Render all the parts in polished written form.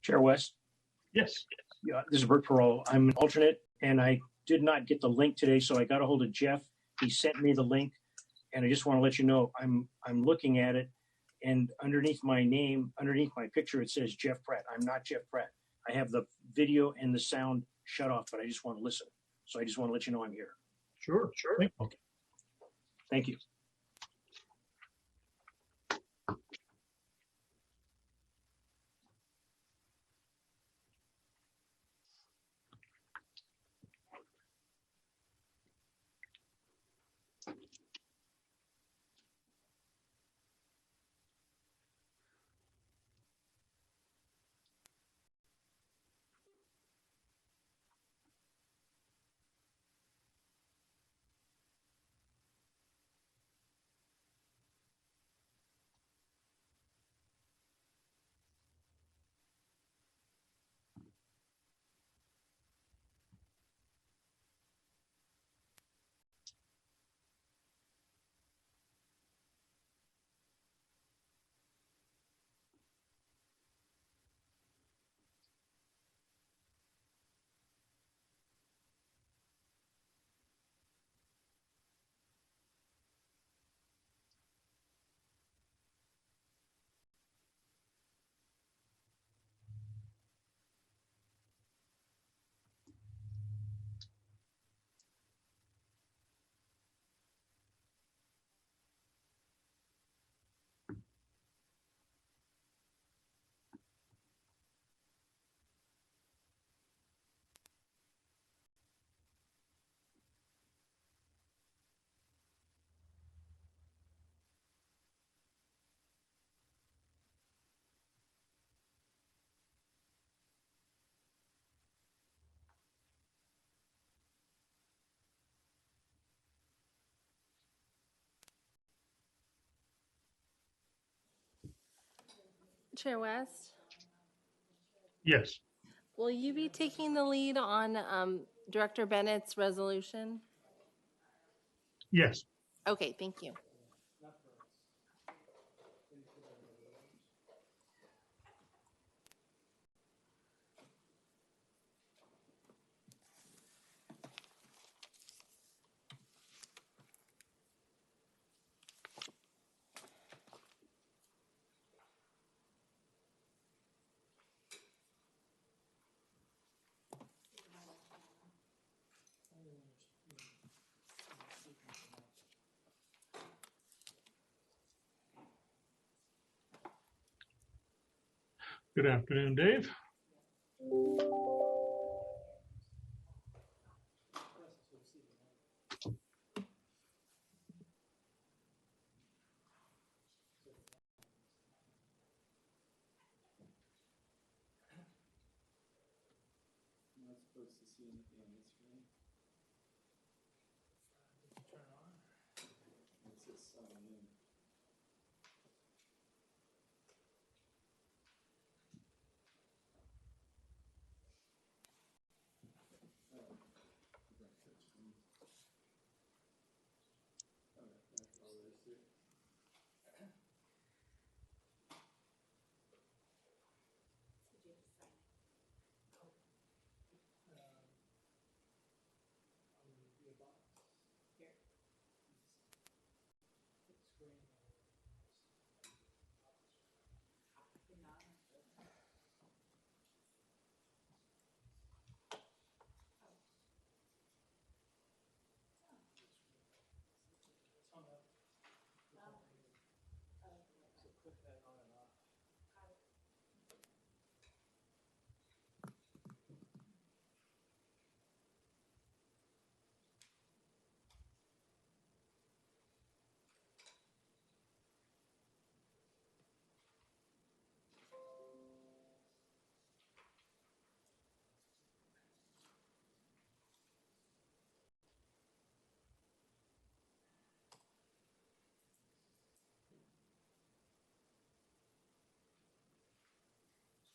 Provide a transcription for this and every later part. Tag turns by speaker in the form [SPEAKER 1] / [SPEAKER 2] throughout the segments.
[SPEAKER 1] Chair West.
[SPEAKER 2] Yes.
[SPEAKER 1] Yeah, this is Bert Perot. I'm an alternate, and I did not get the link today, so I got a hold of Jeff. He sent me the link, and I just want to let you know I'm looking at it, and underneath my name, underneath my picture, it says Jeff Pratt. I'm not Jeff Pratt. I have the video and the sound shut off, but I just want to listen. So I just want to let you know I'm here.
[SPEAKER 2] Sure.
[SPEAKER 1] Okay. Thank you.
[SPEAKER 3] Chair West,
[SPEAKER 2] Yes.
[SPEAKER 3] will you be taking the lead on Director Bennett's resolution?
[SPEAKER 2] Yes.
[SPEAKER 3] Okay, thank you.
[SPEAKER 2] Good afternoon, Dave.
[SPEAKER 4] I'm not supposed to see anything on the screen. Turn it on. It says sign in.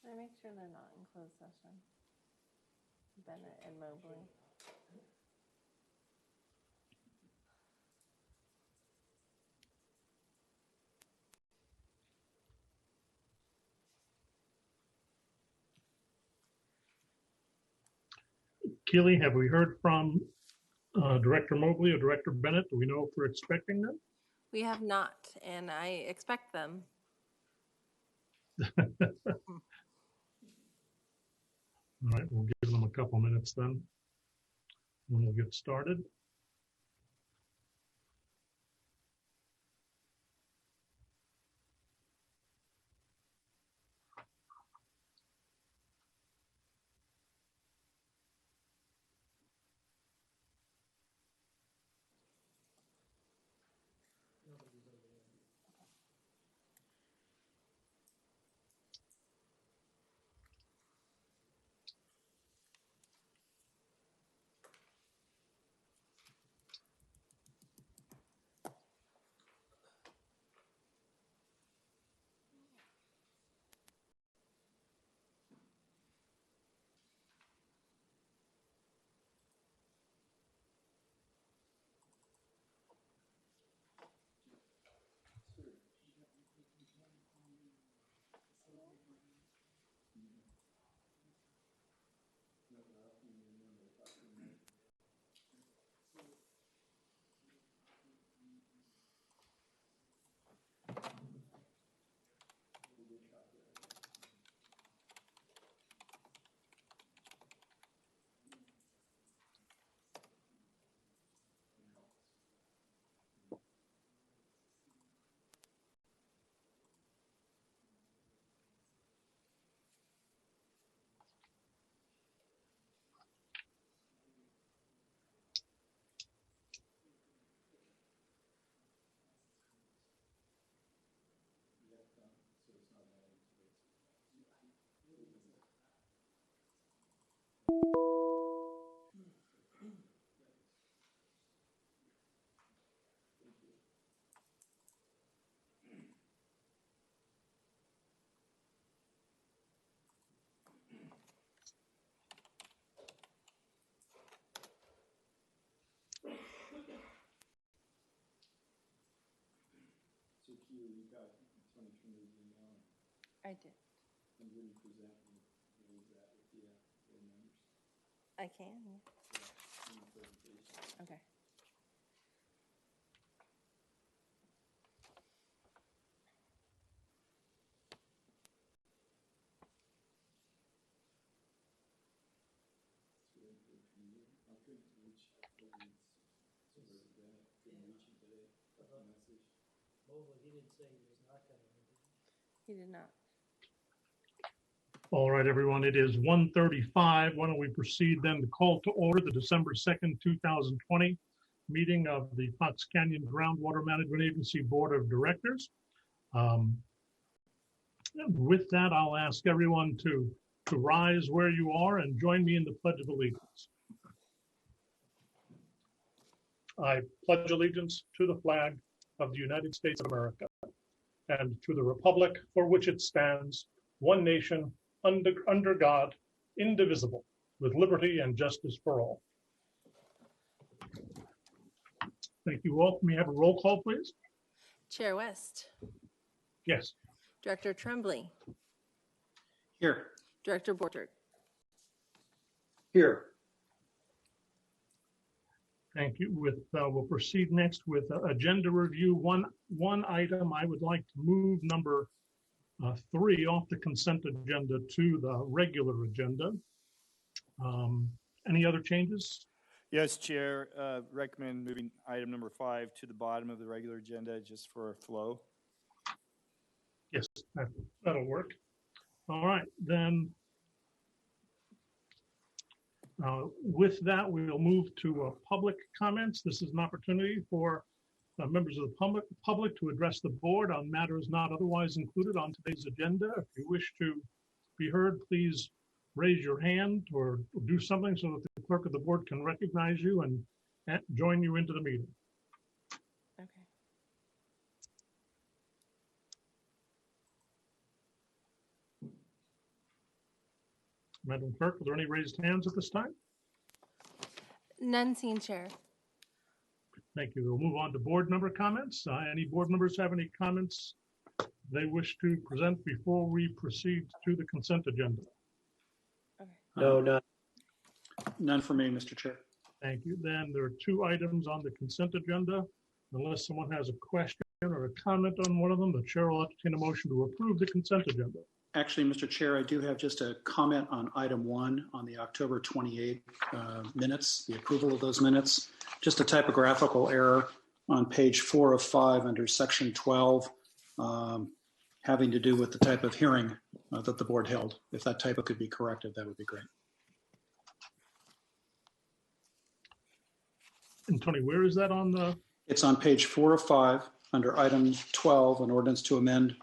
[SPEAKER 3] Should I make sure they're not in closed session? Bennett and Mobley.
[SPEAKER 2] Keely, have we heard from Director Mobley or Director Bennett? Do we know if we're expecting them?
[SPEAKER 3] We have not, and I expect them.
[SPEAKER 2] All right, we'll give them a couple minutes then, and we'll get started.
[SPEAKER 4] So Q, you got Tony Trinity email,
[SPEAKER 3] I did.
[SPEAKER 4] and when you present, you raise that with the board members.
[SPEAKER 3] I can.
[SPEAKER 4] In the presentation.
[SPEAKER 3] Okay.
[SPEAKER 4] So I couldn't reach the leads. So Bennett couldn't reach him today. Got the message.
[SPEAKER 3] He did not.
[SPEAKER 2] All right, everyone, it is 1:35. Why don't we proceed then to call to order the December 2nd, 2020 meeting of the Fox Canyon Groundwater Management Agency Board of Directors. With that, I'll ask everyone to rise where you are and join me in the Pledge of Allegiance. I pledge allegiance to the flag of the United States of America and to the republic for which it stands, one nation, under God, indivisible, with liberty and justice for all. Thank you all. May I have a roll call, please?
[SPEAKER 3] Chair West,
[SPEAKER 2] Yes.
[SPEAKER 3] Director Tremblay,
[SPEAKER 4] Here.
[SPEAKER 3] Director Bouchard.
[SPEAKER 4] Here.
[SPEAKER 2] Thank you. We'll proceed next with agenda review. One item I would like to move, number 3, off the consent agenda to the regular agenda. Any other changes?
[SPEAKER 5] Yes, Chair, recommend moving item number 5 to the bottom of the regular agenda just for flow.
[SPEAKER 2] Yes, that'll work. All right, then. With that, we'll move to public comments. This is an opportunity for members of the public to address the board on matters not otherwise included on today's agenda. If you wish to be heard, please raise your hand or do something so that the clerk of the board can recognize you and join you into the meeting.
[SPEAKER 3] Okay.
[SPEAKER 2] Madam Clerk, are there any raised hands at this time?
[SPEAKER 3] None seen, Chair.
[SPEAKER 2] Thank you. We'll move on to board member comments. Any board members have any comments they wish to present before we proceed to the consent agenda?
[SPEAKER 3] Okay.
[SPEAKER 6] No, not. None for me, Mr. Chair.
[SPEAKER 2] Thank you. Then there are two items on the consent agenda. Unless someone has a question or a comment on one of them, the chair will entertain a motion to approve the consent agenda.
[SPEAKER 6] Actually, Mr. Chair, I do have just a comment on item 1 on the October 28 minutes, the approval of those minutes. Just a typographical error on page 4 of 5 under section 12, having to do with the type of hearing that the board held. If that typo could be corrected, that would be great.
[SPEAKER 2] And Tony, where is that on the?
[SPEAKER 6] It's on page 4 of 5 under item 12, an ordinance to amend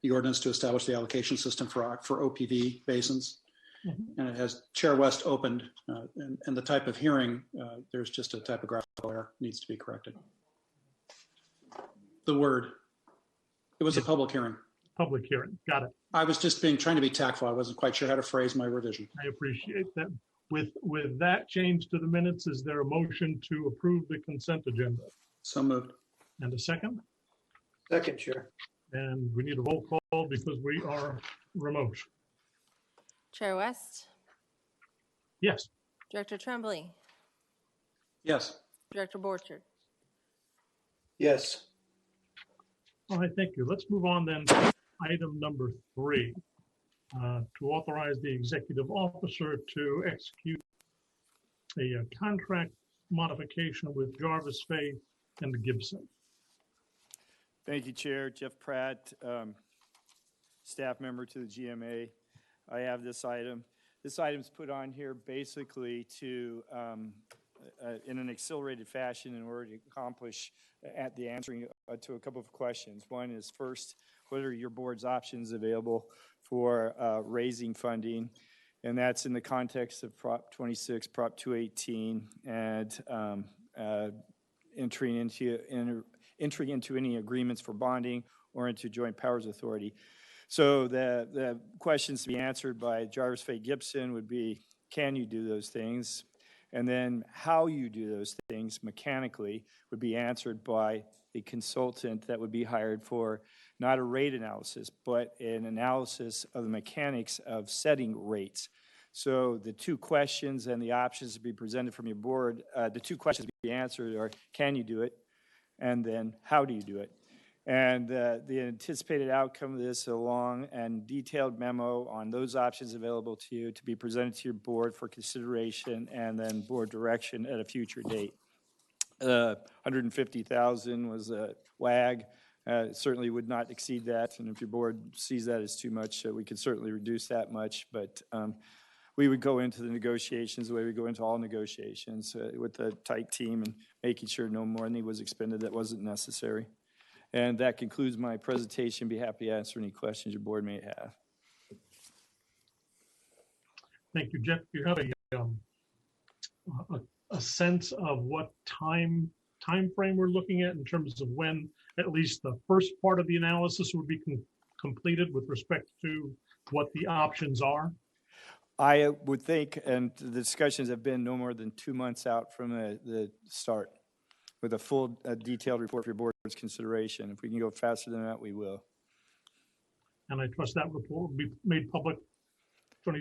[SPEAKER 6] the ordinance to establish the allocation system for OPV basins. Mm-hmm. And it has Chair West opened, and the type of hearing, there's just a typographical error needs to be corrected. The word, it was a public hearing.
[SPEAKER 2] Public hearing, got it.
[SPEAKER 6] I was just trying to be tactful. I wasn't quite sure how to phrase my revision.
[SPEAKER 2] I appreciate that. With that change to the minutes, is there a motion to approve the consent agenda?
[SPEAKER 6] So moved.
[SPEAKER 2] And a second?
[SPEAKER 7] Second, Chair.
[SPEAKER 2] And we need a roll call because we are remote.
[SPEAKER 3] Chair West,
[SPEAKER 2] Yes.
[SPEAKER 3] Director Tremblay,
[SPEAKER 6] Yes.
[SPEAKER 3] Director Bouchard.
[SPEAKER 7] Yes.
[SPEAKER 2] All right, thank you. Let's move on then to item number 3, to authorize the executive officer to execute a contract modification with Jarvis, Fay, and Gibson.
[SPEAKER 5] Thank you, Chair. Jeff Pratt, staff member to the GMA. I have this item. This item's put on here basically to, in an accelerated fashion in order to accomplish at the answering to a couple of questions. One is first, what are your board's options available for raising funding? And that's in the context of Prop 26, Prop 218, and entering into any agreements for bonding or into joint powers authority. So the questions to be answered by Jarvis Fay Gibson would be, can you do those things? And then how you do those things mechanically would be answered by a consultant that would be hired for not a rate analysis, but an analysis of the mechanics of setting rates. So the two questions and the options to be presented from your board, the two questions to be answered are, can you do it? And then how do you do it? And the anticipated outcome of this, a long and detailed memo on those options available to you to be presented to your board for consideration and then board direction at a future date. 150,000 was a WAG. Certainly would not exceed that. And if your board sees that as too much, we could certainly reduce that much. But we would go into the negotiations the way we go into all negotiations with a tight team and making sure no money was expended that wasn't necessary. And that concludes my presentation. Be happy to answer any questions your board may have.
[SPEAKER 2] Thank you, Jeff. Do you have a sense of what time frame we're looking at in terms of when at least the first part of the analysis would be completed with respect to what the options are?
[SPEAKER 5] I would think, and the discussions have been no more than 2 months out from the start, with a full detailed report for your board's consideration. If we can go faster than that, we will.
[SPEAKER 2] And I trust that report will be made public to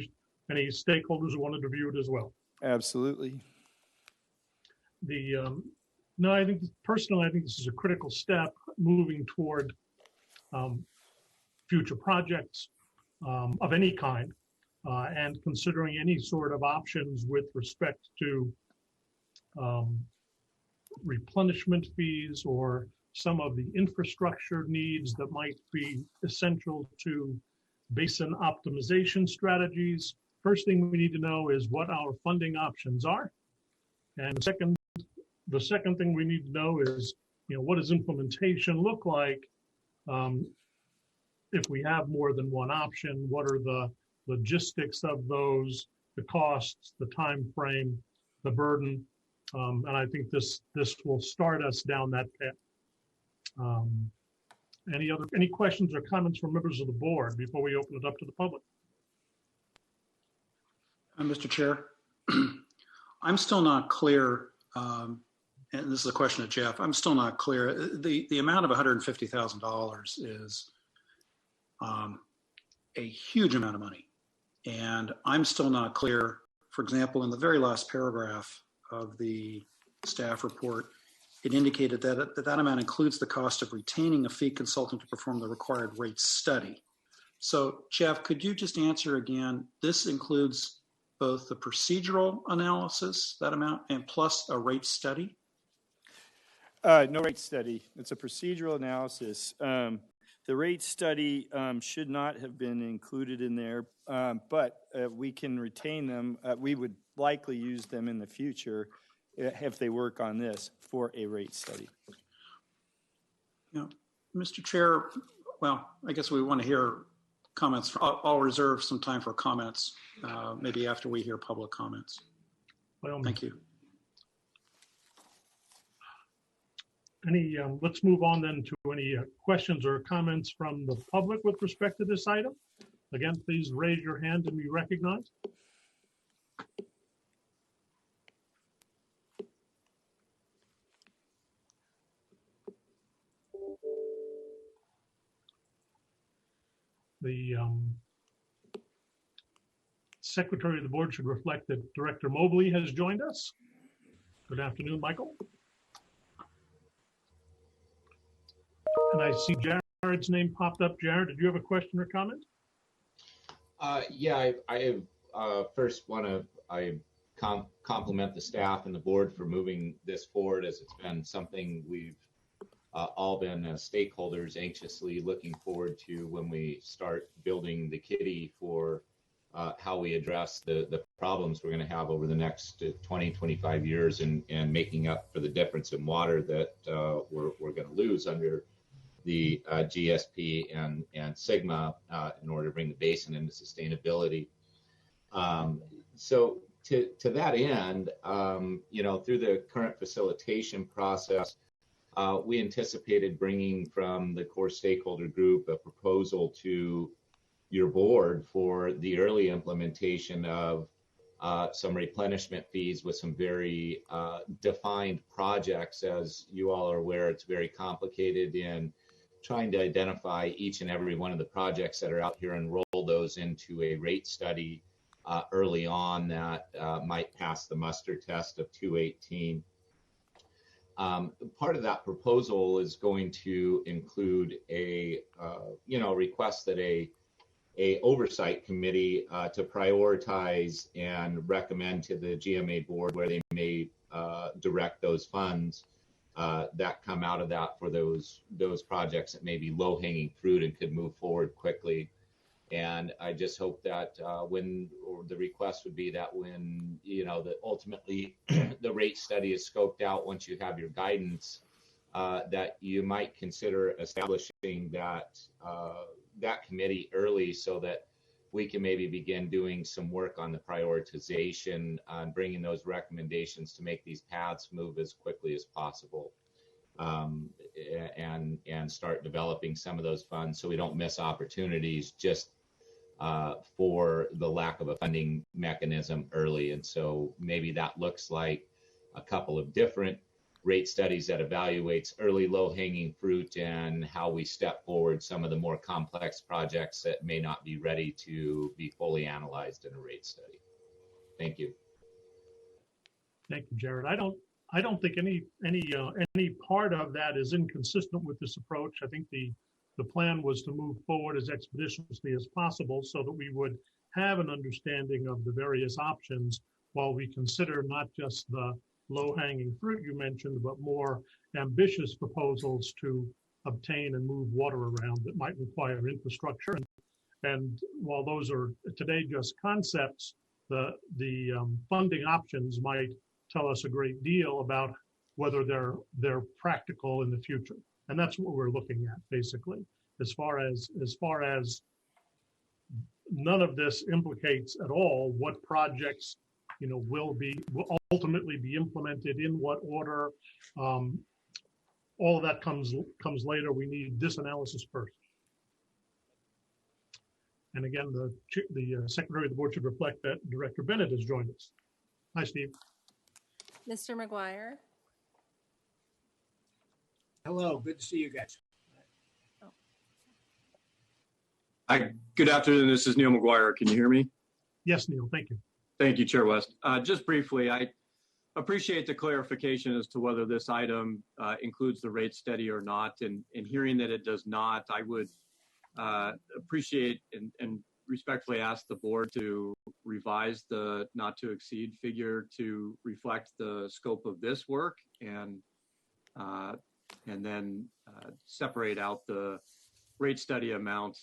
[SPEAKER 2] any stakeholders who wanted to view it as well.
[SPEAKER 5] Absolutely.
[SPEAKER 2] No, I think personally, I think this is a critical step moving toward future projects of any kind, and considering any sort of options with respect to replenishment fees or some of the infrastructure needs that might be essential to basin optimization strategies. First thing we need to know is what our funding options are. And the second thing we need to know is, what does implementation look like if we have more than one option? What are the logistics of those, the costs, the time frame, the burden? And I think this will start us down that path. Any questions or comments from members of the board before we open it up to the public?
[SPEAKER 6] Mr. Chair, I'm still not clear, and this is a question of Jeff, I'm still not clear. The amount of $150,000 is a huge amount of money. And I'm still not clear for example, in the very last paragraph of the staff report, it indicated that amount includes the cost of retaining a fee consultant to perform the required rate study. So, Jeff, could you just answer again? This includes both the procedural analysis, that amount, and plus a rate study?
[SPEAKER 5] No rate study. It's a procedural analysis. The rate study should not have been included in there, but we can retain them. We would likely use them in the future if they work on this for a rate study.
[SPEAKER 6] Yeah, Mr. Chair, well, I guess we want to hear comments. I'll reserve some time for comments, maybe after we hear public comments. Thank you.
[SPEAKER 2] Let's move on then to any questions or comments from the public with respect to this item. Again, please raise your hand and be recognized. The secretary of the board should reflect that Director Mobley has joined us. Good afternoon, Michael. And I see Jared's name popped up. Jared, did you have a question or comment?
[SPEAKER 8] Yeah, I first want to compliment the staff and the board for moving this forward, as it's been something we've all been stakeholders anxiously looking forward to when we start building the kitty for how we address the problems we're going to have over the next 20, 25 years and making up for the difference in water that we're going to lose under the GSP and Sigma in order to bring the basin into sustainability. So to that end, through the current facilitation process, we anticipated bringing from the core stakeholder group a proposal to your board for the early implementation of some replenishment fees with some very defined projects. As you all are aware, it's very complicated in trying to identify each and every one of the projects that are out here and roll those into a rate study early on that might pass the muster test of 218. Part of that proposal is going to include a request that a oversight committee to prioritize and recommend to the GMA board where they may direct those funds that come out of that for those projects that may be low-hanging fruit and could move forward quickly. And I just hope that the request would be that when, that ultimately the rate study is scoped out, once you have your guidance, that you might consider establishing that committee early so that we can maybe begin doing some work on the prioritization and bringing those recommendations to make these paths move as quickly as possible, and start developing some of those funds so we don't miss opportunities just for the lack of a funding mechanism early. And so maybe that looks like a couple of different rate studies that evaluates early low-hanging fruit and how we step forward some of the more complex projects that may not be ready to be fully analyzed in a rate study. Thank you.
[SPEAKER 2] Thank you, Jared. I don't think any part of that is inconsistent with this approach. I think the plan was to move forward as expeditiously as possible so that we would have an understanding of the various options while we consider not just the low-hanging fruit you mentioned, but more ambitious proposals to obtain and move water around that might require infrastructure. And while those are today just concepts, the funding options might tell us a great deal about whether they're practical in the future. And that's what we're looking at, basically. As far as none of this implicates at all what projects will ultimately be implemented in what order. All of that comes later. We need this analysis first. And again, the secretary of the board should reflect that Director Bennett has joined us. Hi, Steve.
[SPEAKER 3] Mr. Maguire?
[SPEAKER 9] Hello, good to see you guys.
[SPEAKER 10] Hi, good afternoon. This is Neal Maguire. Can you hear me?
[SPEAKER 2] Yes, Neil, thank you.
[SPEAKER 10] Thank you, Chair West. Just briefly, I appreciate the clarification as to whether this item includes the rate study or not. And hearing that it does not, I would appreciate and respectfully ask the board to revise the not to exceed figure to reflect the scope of this work, and then separate out the rate study amount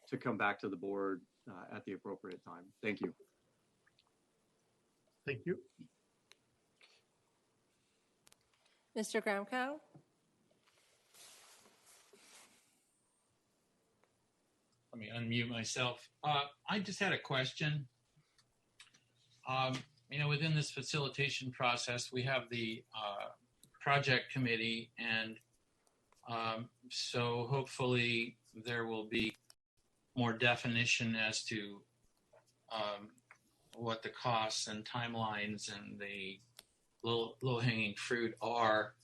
[SPEAKER 10] to come back to the board at the appropriate time. Thank you.
[SPEAKER 2] Thank you.
[SPEAKER 3] Mr. Gramckow?
[SPEAKER 11] Let me unmute myself. I just had a question. Within this facilitation process, we have the project committee, and so hopefully there will be more definition as to what the costs and timelines and the low-hanging fruit are.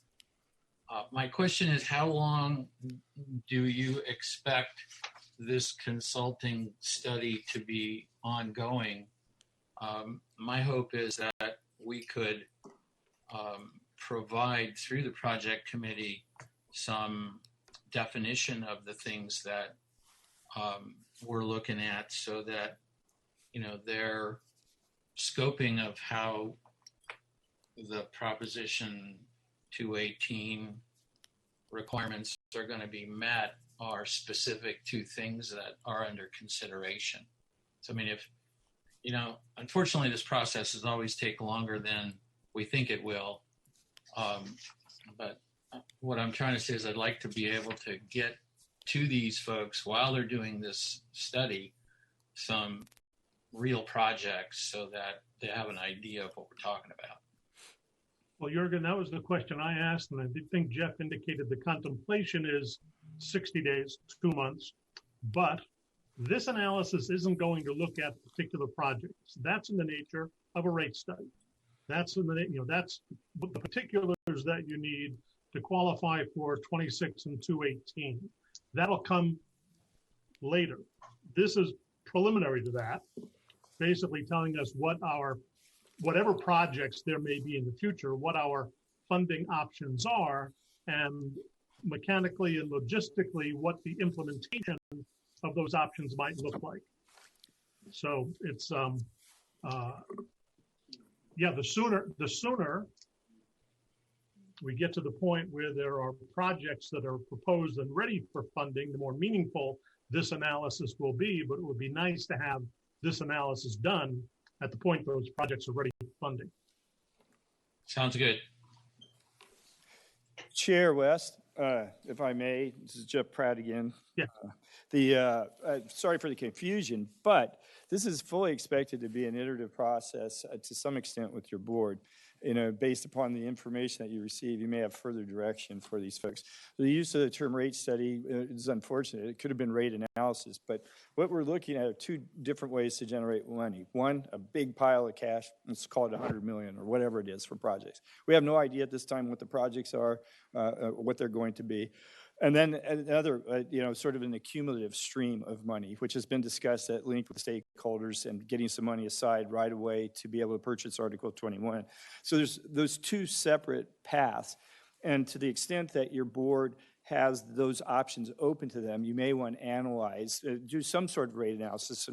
[SPEAKER 11] My question is, how long do you expect this consulting study to be ongoing? My hope is that we could provide through the project committee some definition of the things that we're looking at, so that their scoping of how the Proposition 218 requirements are going to be met are specific to things that are under consideration. So, unfortunately, this process has always taken longer than we think it will. But what I'm trying to say is I'd like to be able to get to these folks while they're doing this study some real projects, so that they have an idea of what we're talking about.
[SPEAKER 2] Well, Jurgen, that was the question I asked, and I did think Jeff indicated the contemplation is 60 days, 2 months, but this analysis isn't going to look at particular projects. That's in the nature of a rate study. That's in the, that's what the particulars that you need to qualify for 26 and 218. That'll come later. This is preliminary to that, basically telling us what whatever projects there may be in the future, what our funding options are, and mechanically and logistically what the implementation of those options might look like. So it's the sooner we get to the point where there are projects that are proposed and ready for funding, the more meaningful this analysis will be. But it would be nice to have this analysis done at the point those projects are ready for funding.
[SPEAKER 11] Sounds good.
[SPEAKER 5] Chair West, if I may, this is Jeff Pratt again.
[SPEAKER 2] Yeah.
[SPEAKER 5] Sorry for the confusion, but this is fully expected to be an iterative process to some extent with your board. Based upon the information that you receive, you may have further direction for these folks. The use of the term rate study is unfortunate. It could have been rate analysis, but what we're looking at are two different ways to generate money. One, a big pile of cash, let's call it 100 million or whatever it is for projects. We have no idea at this time what the projects are, what they're going to be. And then another, sort of an accumulative stream of money, which has been discussed at length with stakeholders, and getting some money aside right away to be able to purchase Article 21. So there's those two separate paths. And to the extent that your board has those options open to them, you may want to analyze, do some sort of rate analysis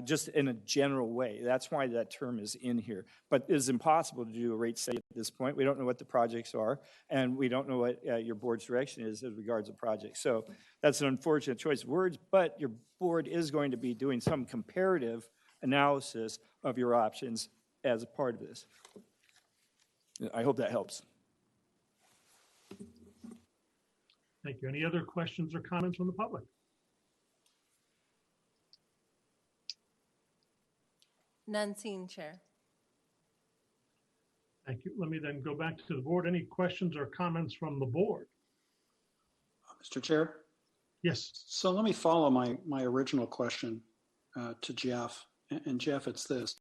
[SPEAKER 5] just in a general way. That's why that term is in here. But it is impossible to do a rate study at this point. We don't know what the projects are, and we don't know what your board's direction is as regards to projects. So that's an unfortunate choice of words, but your board is going to be doing some comparative analysis of your options as a part of this. I hope that helps.
[SPEAKER 2] Thank you. Any other questions or comments from the public?
[SPEAKER 3] None seen, Chair.
[SPEAKER 2] Thank you. Let me then go back to the board. Any questions or comments from the board?
[SPEAKER 6] Mr. Chair?
[SPEAKER 2] Yes.
[SPEAKER 6] So let me follow my original question to Jeff. And Jeff, it's this.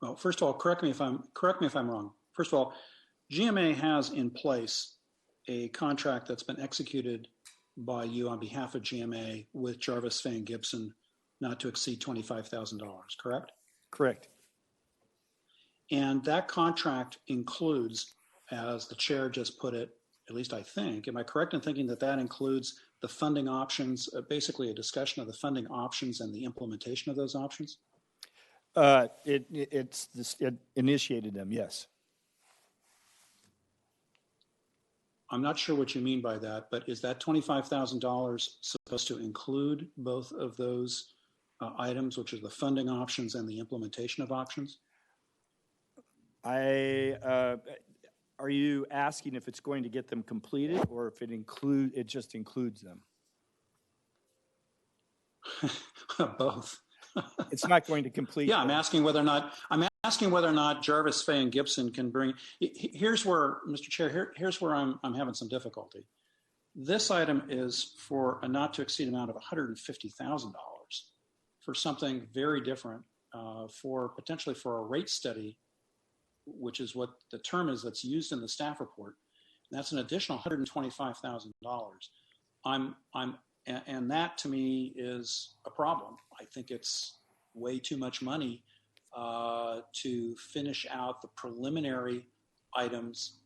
[SPEAKER 6] Well, first of all, correct me if I'm wrong. First of all, GMA has in place a contract that's been executed by you on behalf of GMA with Jarvis Van Gibson not to exceed $25,000, correct?
[SPEAKER 5] Correct.
[SPEAKER 6] And that contract includes, as the chair just put it, at least I think, am I correct in thinking that that includes the funding options, basically a discussion of the funding options and the implementation of those options?
[SPEAKER 5] It initiated them, yes.
[SPEAKER 6] I'm not sure what you mean by that, but is that $25,000 supposed to include both of those items, which are the funding options and the implementation of options?
[SPEAKER 5] Are you asking if it's going to get them completed or if it just includes them?
[SPEAKER 6] Both.
[SPEAKER 5] It's not going to complete.
[SPEAKER 6] Yeah, I'm asking whether or not Jarvis, Fay, and Gibson can bring. Here's where, Mr. Chair, here's where I'm having some difficulty. This item is for a not to exceed amount of $150,000 for something very different, potentially for a rate study, which is what the term is that's used in the staff report. And that's an additional $125,000. And that to me is a problem. I think it's way too much money to finish out the preliminary items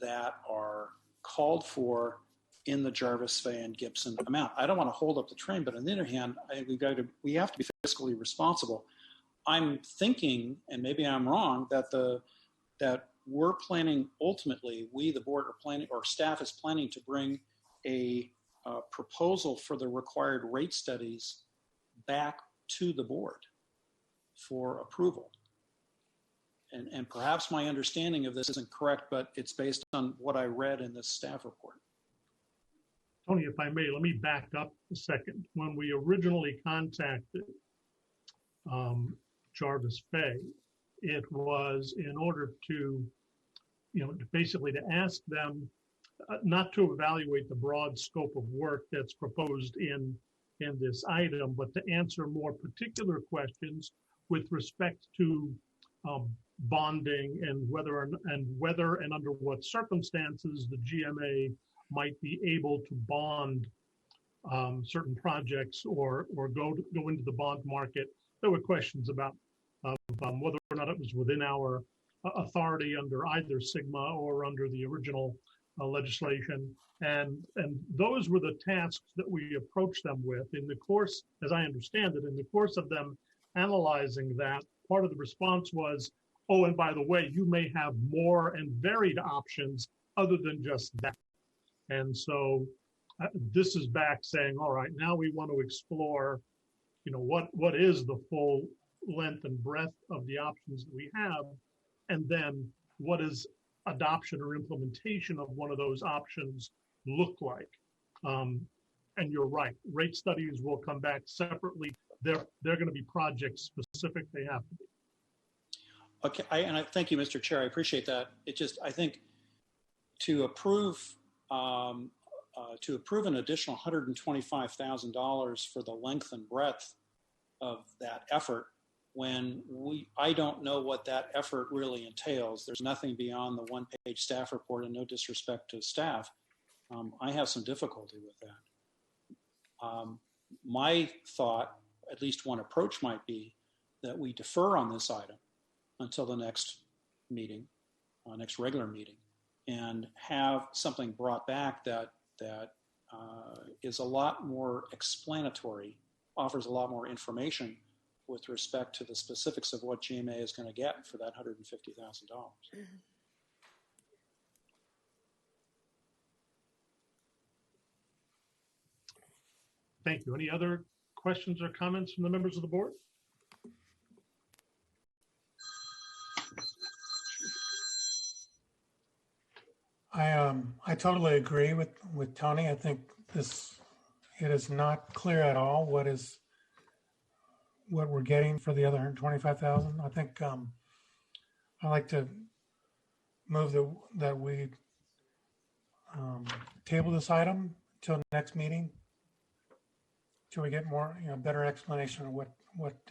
[SPEAKER 6] that are called for in the Jarvis, Fay, and Gibson amount. I don't want to hold up the train, but on the other hand, we have to be fiscally responsible. I'm thinking, and maybe I'm wrong, that we're planning ultimately, we, the board, are planning, or staff is planning to bring a proposal for the required rate studies back to the board for approval. And perhaps my understanding of this isn't correct, but it's based on what I read in this staff report.
[SPEAKER 2] Tony, if I may, let me back up a second. When we originally contacted Jarvis Fay, it was in order to, basically to ask them not to evaluate the broad scope of work that's proposed in this item, but to answer more particular questions with respect to bonding and whether and under what circumstances the GMA might be able to bond certain projects or go into the bond market. There were questions about whether or not it was within our authority under either SGMA or under the original legislation. And those were the tasks that we approached them with in the course, as I understand it, in the course of them analyzing that. Part of the response was, oh, and by the way, you may have more and varied options other than just that. And so this is back saying, all right, now we want to explore, what is the full length and breadth of the options that we have, and then what does adoption or implementation of one of those options look like? And you're right, rate studies will come back separately. They're going to be project specific. They have to be.
[SPEAKER 6] Okay, I thank you, Mr. Chair. I appreciate that. I think to approve an additional $125,000 for the length and breadth of that effort, when I don't know what that effort really entails. There's nothing beyond the one-page staff report, and no disrespect to staff. I have some difficulty with that. My thought, at least one approach, might be that we defer on this item until the next meeting, next regular meeting, and have something brought back that is a lot more explanatory, offers a lot more information with respect to the specifics of what GMA is going to get for that $150,000.
[SPEAKER 2] Thank you. Any other questions or comments from the members of the board?
[SPEAKER 12] I totally agree with Tony. I think it is not clear at all what we're getting for the other $125,000. I think I like to move that we table this item till next meeting, till we get more, better explanation of what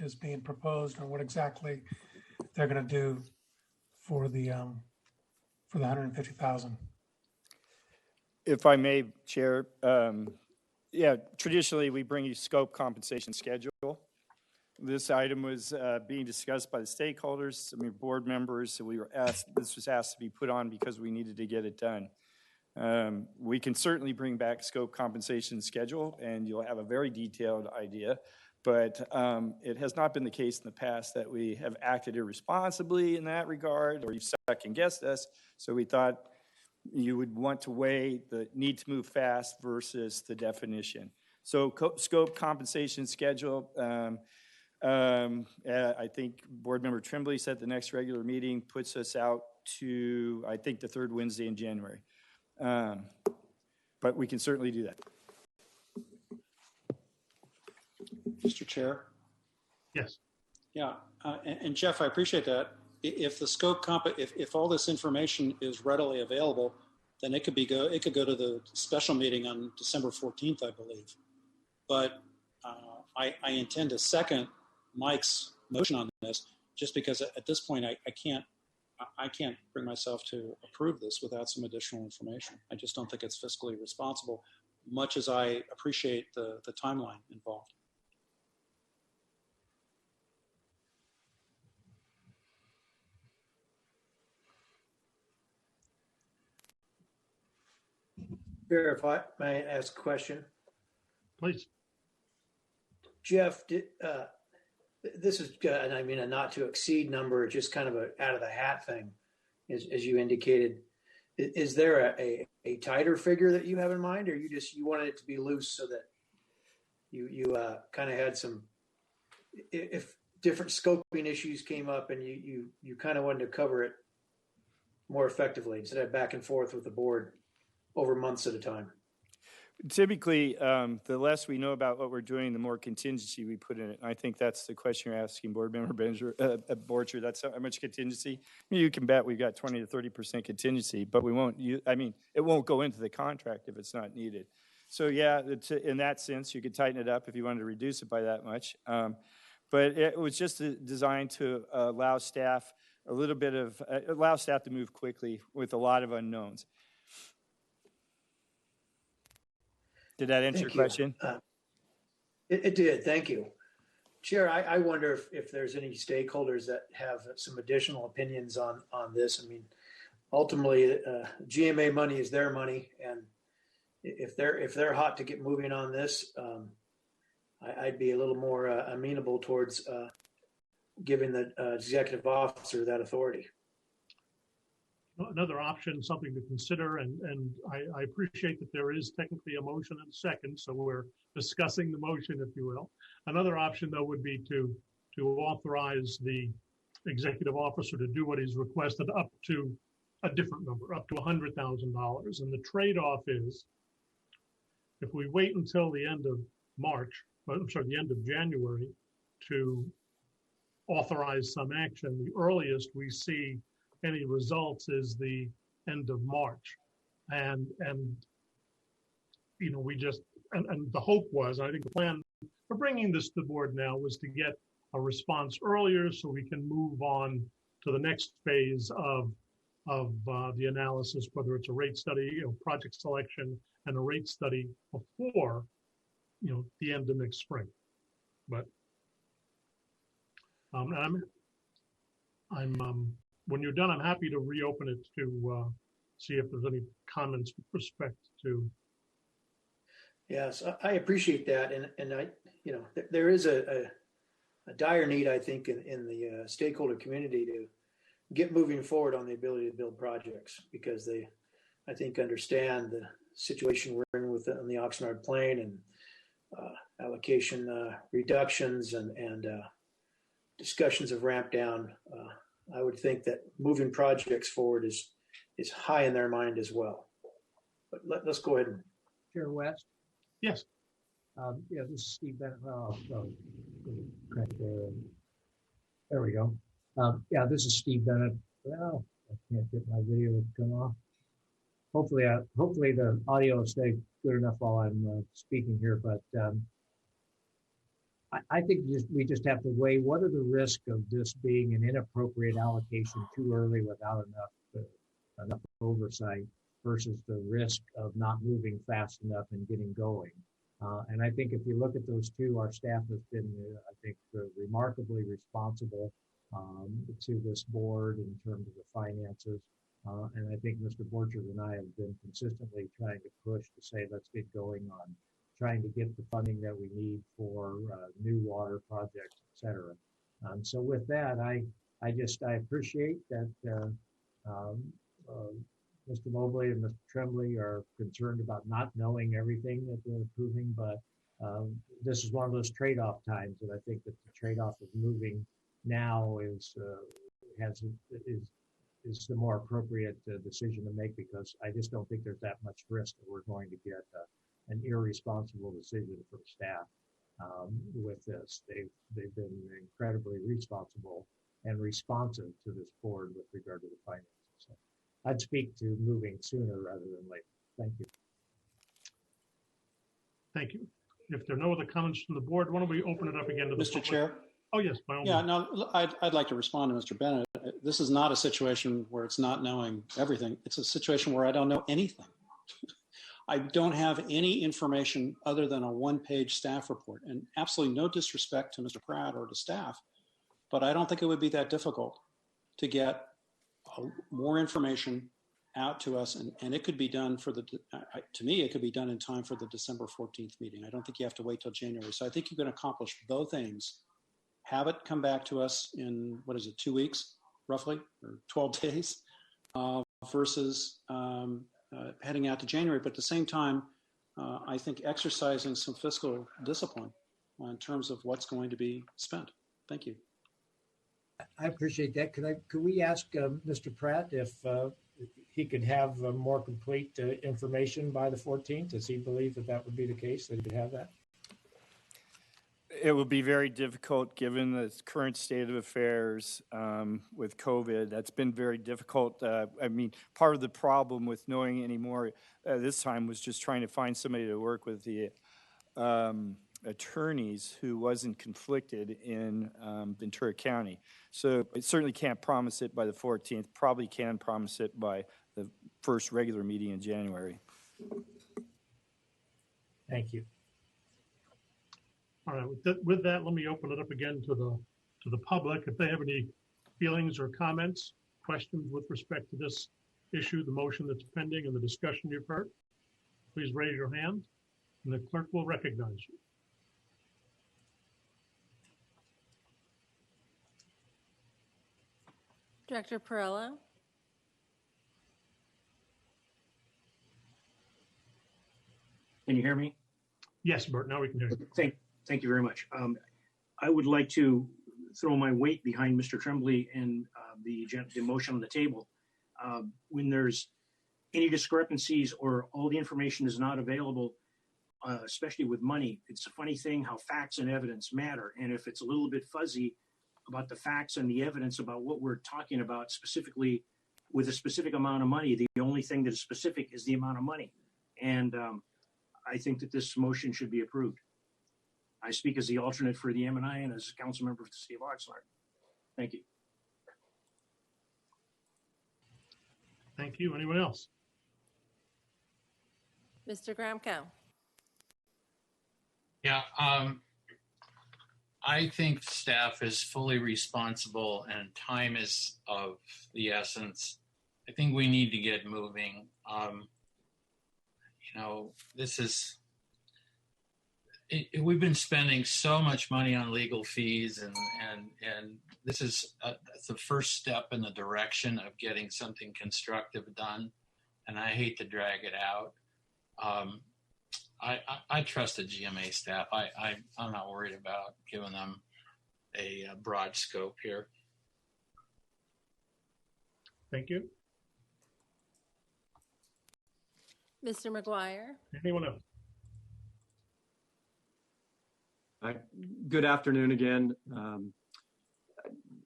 [SPEAKER 12] is being proposed and what exactly they're going to do for the $150,000.
[SPEAKER 5] If I may, Chair, traditionally we bring you scope compensation schedule. This item was being discussed by the stakeholders, board members. So this was asked to be put on because we needed to get it done. We can certainly bring back scope compensation schedule, and you'll have a very detailed idea. But it has not been the case in the past that we have acted irresponsibly in that regard, or you've second-guessed us. So we thought you would want to weigh the need to move fast versus the definition. So scope compensation schedule, I think Board Member Tremblay said the next regular meeting puts us out to, I think, the third Wednesday in January. But we can certainly do that.
[SPEAKER 6] Mr. Chair?
[SPEAKER 2] Yes.
[SPEAKER 6] Yeah, and Jeff, I appreciate that. If the scope if all this information is readily available, then it could go to the special meeting on December 14th, I believe. But I intend to second Mike's motion on this, just because at this point I can't bring myself to approve this without some additional information. I just don't think it's fiscally responsible, much as I appreciate the timeline involved.
[SPEAKER 7] Chair, if I may ask a question.
[SPEAKER 2] Please.
[SPEAKER 7] Jeff, this is, and I mean a not to exceed number, just kind of a out of the hat thing, as you indicated. Is there a tighter figure that you have in mind, or you wanted it to be loose so that you kind of had some, if different scoping issues came up and you kind of wanted to cover it more effectively instead of back and forth with the board over months at a time?
[SPEAKER 5] Typically, the less we know about what we're doing, the more contingency we put in it. And I think that's the question you're asking, Board Member Bouchard. That's how much contingency? You can bet we've got 20 to 30% contingency, but we won't. It won't go into the contract if it's not needed. So yeah, in that sense, you could tighten it up if you wanted to reduce it by that much. But it was just designed to allow staff to move quickly with a lot of unknowns. Did that answer your question?
[SPEAKER 7] It did. Thank you. Chair, I wonder if there's any stakeholders that have some additional opinions on this. I mean, ultimately, GMA money is their money, and if they're hot to get moving on this, I'd be a little more amenable towards giving the executive officer that authority.
[SPEAKER 2] Another option, something to consider, and I appreciate that there is technically a motion and a second, so we're discussing the motion, if you will. Another option, though, would be to authorize the executive officer to do what he's requested up to a different number, up to $100,000. And the trade-off is, if we wait until the end of the end of January to authorize some action, the earliest we see any results is the end of March. And we just, and the hope was, I think the plan for bringing this to the board now was to get a response earlier so we can move on to the next phase of the analysis, whether it's a rate study, project selection, and a rate study before, the end of next spring. But when you're done, I'm happy to reopen it to see if there's any comments with respect to.
[SPEAKER 7] Yes, I appreciate that, and I, there is a dire need, I think, in the stakeholder community to get moving forward on the ability to build projects, because they, I think, understand the situation we're in on the Oxnard Plain and allocation reductions and discussions of ramp down. I would think that moving projects forward is high in their mind as well. But let's go ahead and.
[SPEAKER 9] Chair West?
[SPEAKER 2] Yes.
[SPEAKER 9] Yeah, this is Steve Bennett. There we go. Yeah, this is Steve Bennett. Well, I can't get my video to come off. Hopefully the audio will stay good enough while I'm speaking here. But I think we just have to weigh what are the risks of this being an inappropriate allocation too early without enough oversight versus the risk of not moving fast enough and getting going. And I think if you look at those two, our staff has been, I think, remarkably responsible to this board in terms of the finances. And I think Mr. Bouchard and I have been consistently trying to push to say, let's get going on trying to get the funding that we need for new water projects, et cetera. So with that, I appreciate that Mr. Mobley and Mr. Tremblay are concerned about not knowing everything that they're approving, but this is one of those trade-off times, and I think that the trade-off of moving now is the more appropriate decision to make, because I just don't think there's that much risk that we're going to get an irresponsible decision from staff with this. They've been incredibly responsible and responsive to this board with regard to the finances. So I'd speak to moving sooner rather than later. Thank you.
[SPEAKER 2] Thank you. If there are no other comments from the board, why don't we open it up again to the
[SPEAKER 6] Mr.
[SPEAKER 2] public?
[SPEAKER 6] Chair?
[SPEAKER 2] Oh, yes, by all
[SPEAKER 6] Yeah,
[SPEAKER 2] means.
[SPEAKER 6] no, I'd like to respond to Mr. Bennett. This is not a situation where it's not knowing everything. It's a situation where I don't know anything. I don't have any information other than a one-page staff report, and absolutely no disrespect to Mr. Pratt or to staff, but I don't think it would be that difficult to get more information out to us, and it could be done for to me, it could be done in time for the December 14th meeting. I don't think you have to wait till January. So I think you can accomplish both aims. Have it come back to us in, 2 weeks, roughly, or 12 days, versus heading out to January. But at the same time, I think exercising some fiscal discipline in terms of what's going to be spent. Thank you.
[SPEAKER 9] I appreciate that. Could we ask Mr. Pratt if he could have more complete information by the 14th? Does he believe that would be the case, that he could have that?
[SPEAKER 5] It would be very difficult given the current state of affairs with COVID. That's been very difficult. I mean, part of the problem with knowing any more this time was just trying to find somebody to work with the attorneys who wasn't conflicted in Ventura County. So I certainly can't promise it by the 14th, probably can promise it by the first regular meeting in January.
[SPEAKER 9] Thank you.
[SPEAKER 2] All right, with that, let me open it up again to the public. If they have any feelings or comments, questions with respect to this issue, the motion that's pending and the discussion you've heard, please raise your hand and the clerk will recognize you.
[SPEAKER 3] Director Perella?
[SPEAKER 1] Can you hear me?
[SPEAKER 2] Yes, Bert, now we can hear you.
[SPEAKER 1] Thank you very much. I would like to throw my weight behind Mr. Tremblay and the motion on the table. When there's any discrepancies or all the information is not available, especially with money, it's a funny thing how facts and evidence matter. And if it's a little bit fuzzy about the facts and the evidence about what we're talking about specifically with a specific amount of money, the only thing that is specific is the amount of money. And I think that this motion should be approved. I speak as the alternate for the M&I and as a council member for the city of Oxnard. Thank you.
[SPEAKER 2] Thank you. Anyone else?
[SPEAKER 3] Mr. Gramckow?
[SPEAKER 11] Yeah, I think staff is fully responsible and time is of the essence. I think we need to get moving. This is, we've been spending so much money on legal fees and this is the first step in the direction of getting something constructive done. And I hate to drag it out. I trust the GMA staff. I'm not worried about giving them a broad scope here.
[SPEAKER 2] Thank you.
[SPEAKER 3] Mr. Maguire?
[SPEAKER 2] Anyone else?
[SPEAKER 10] Good afternoon again.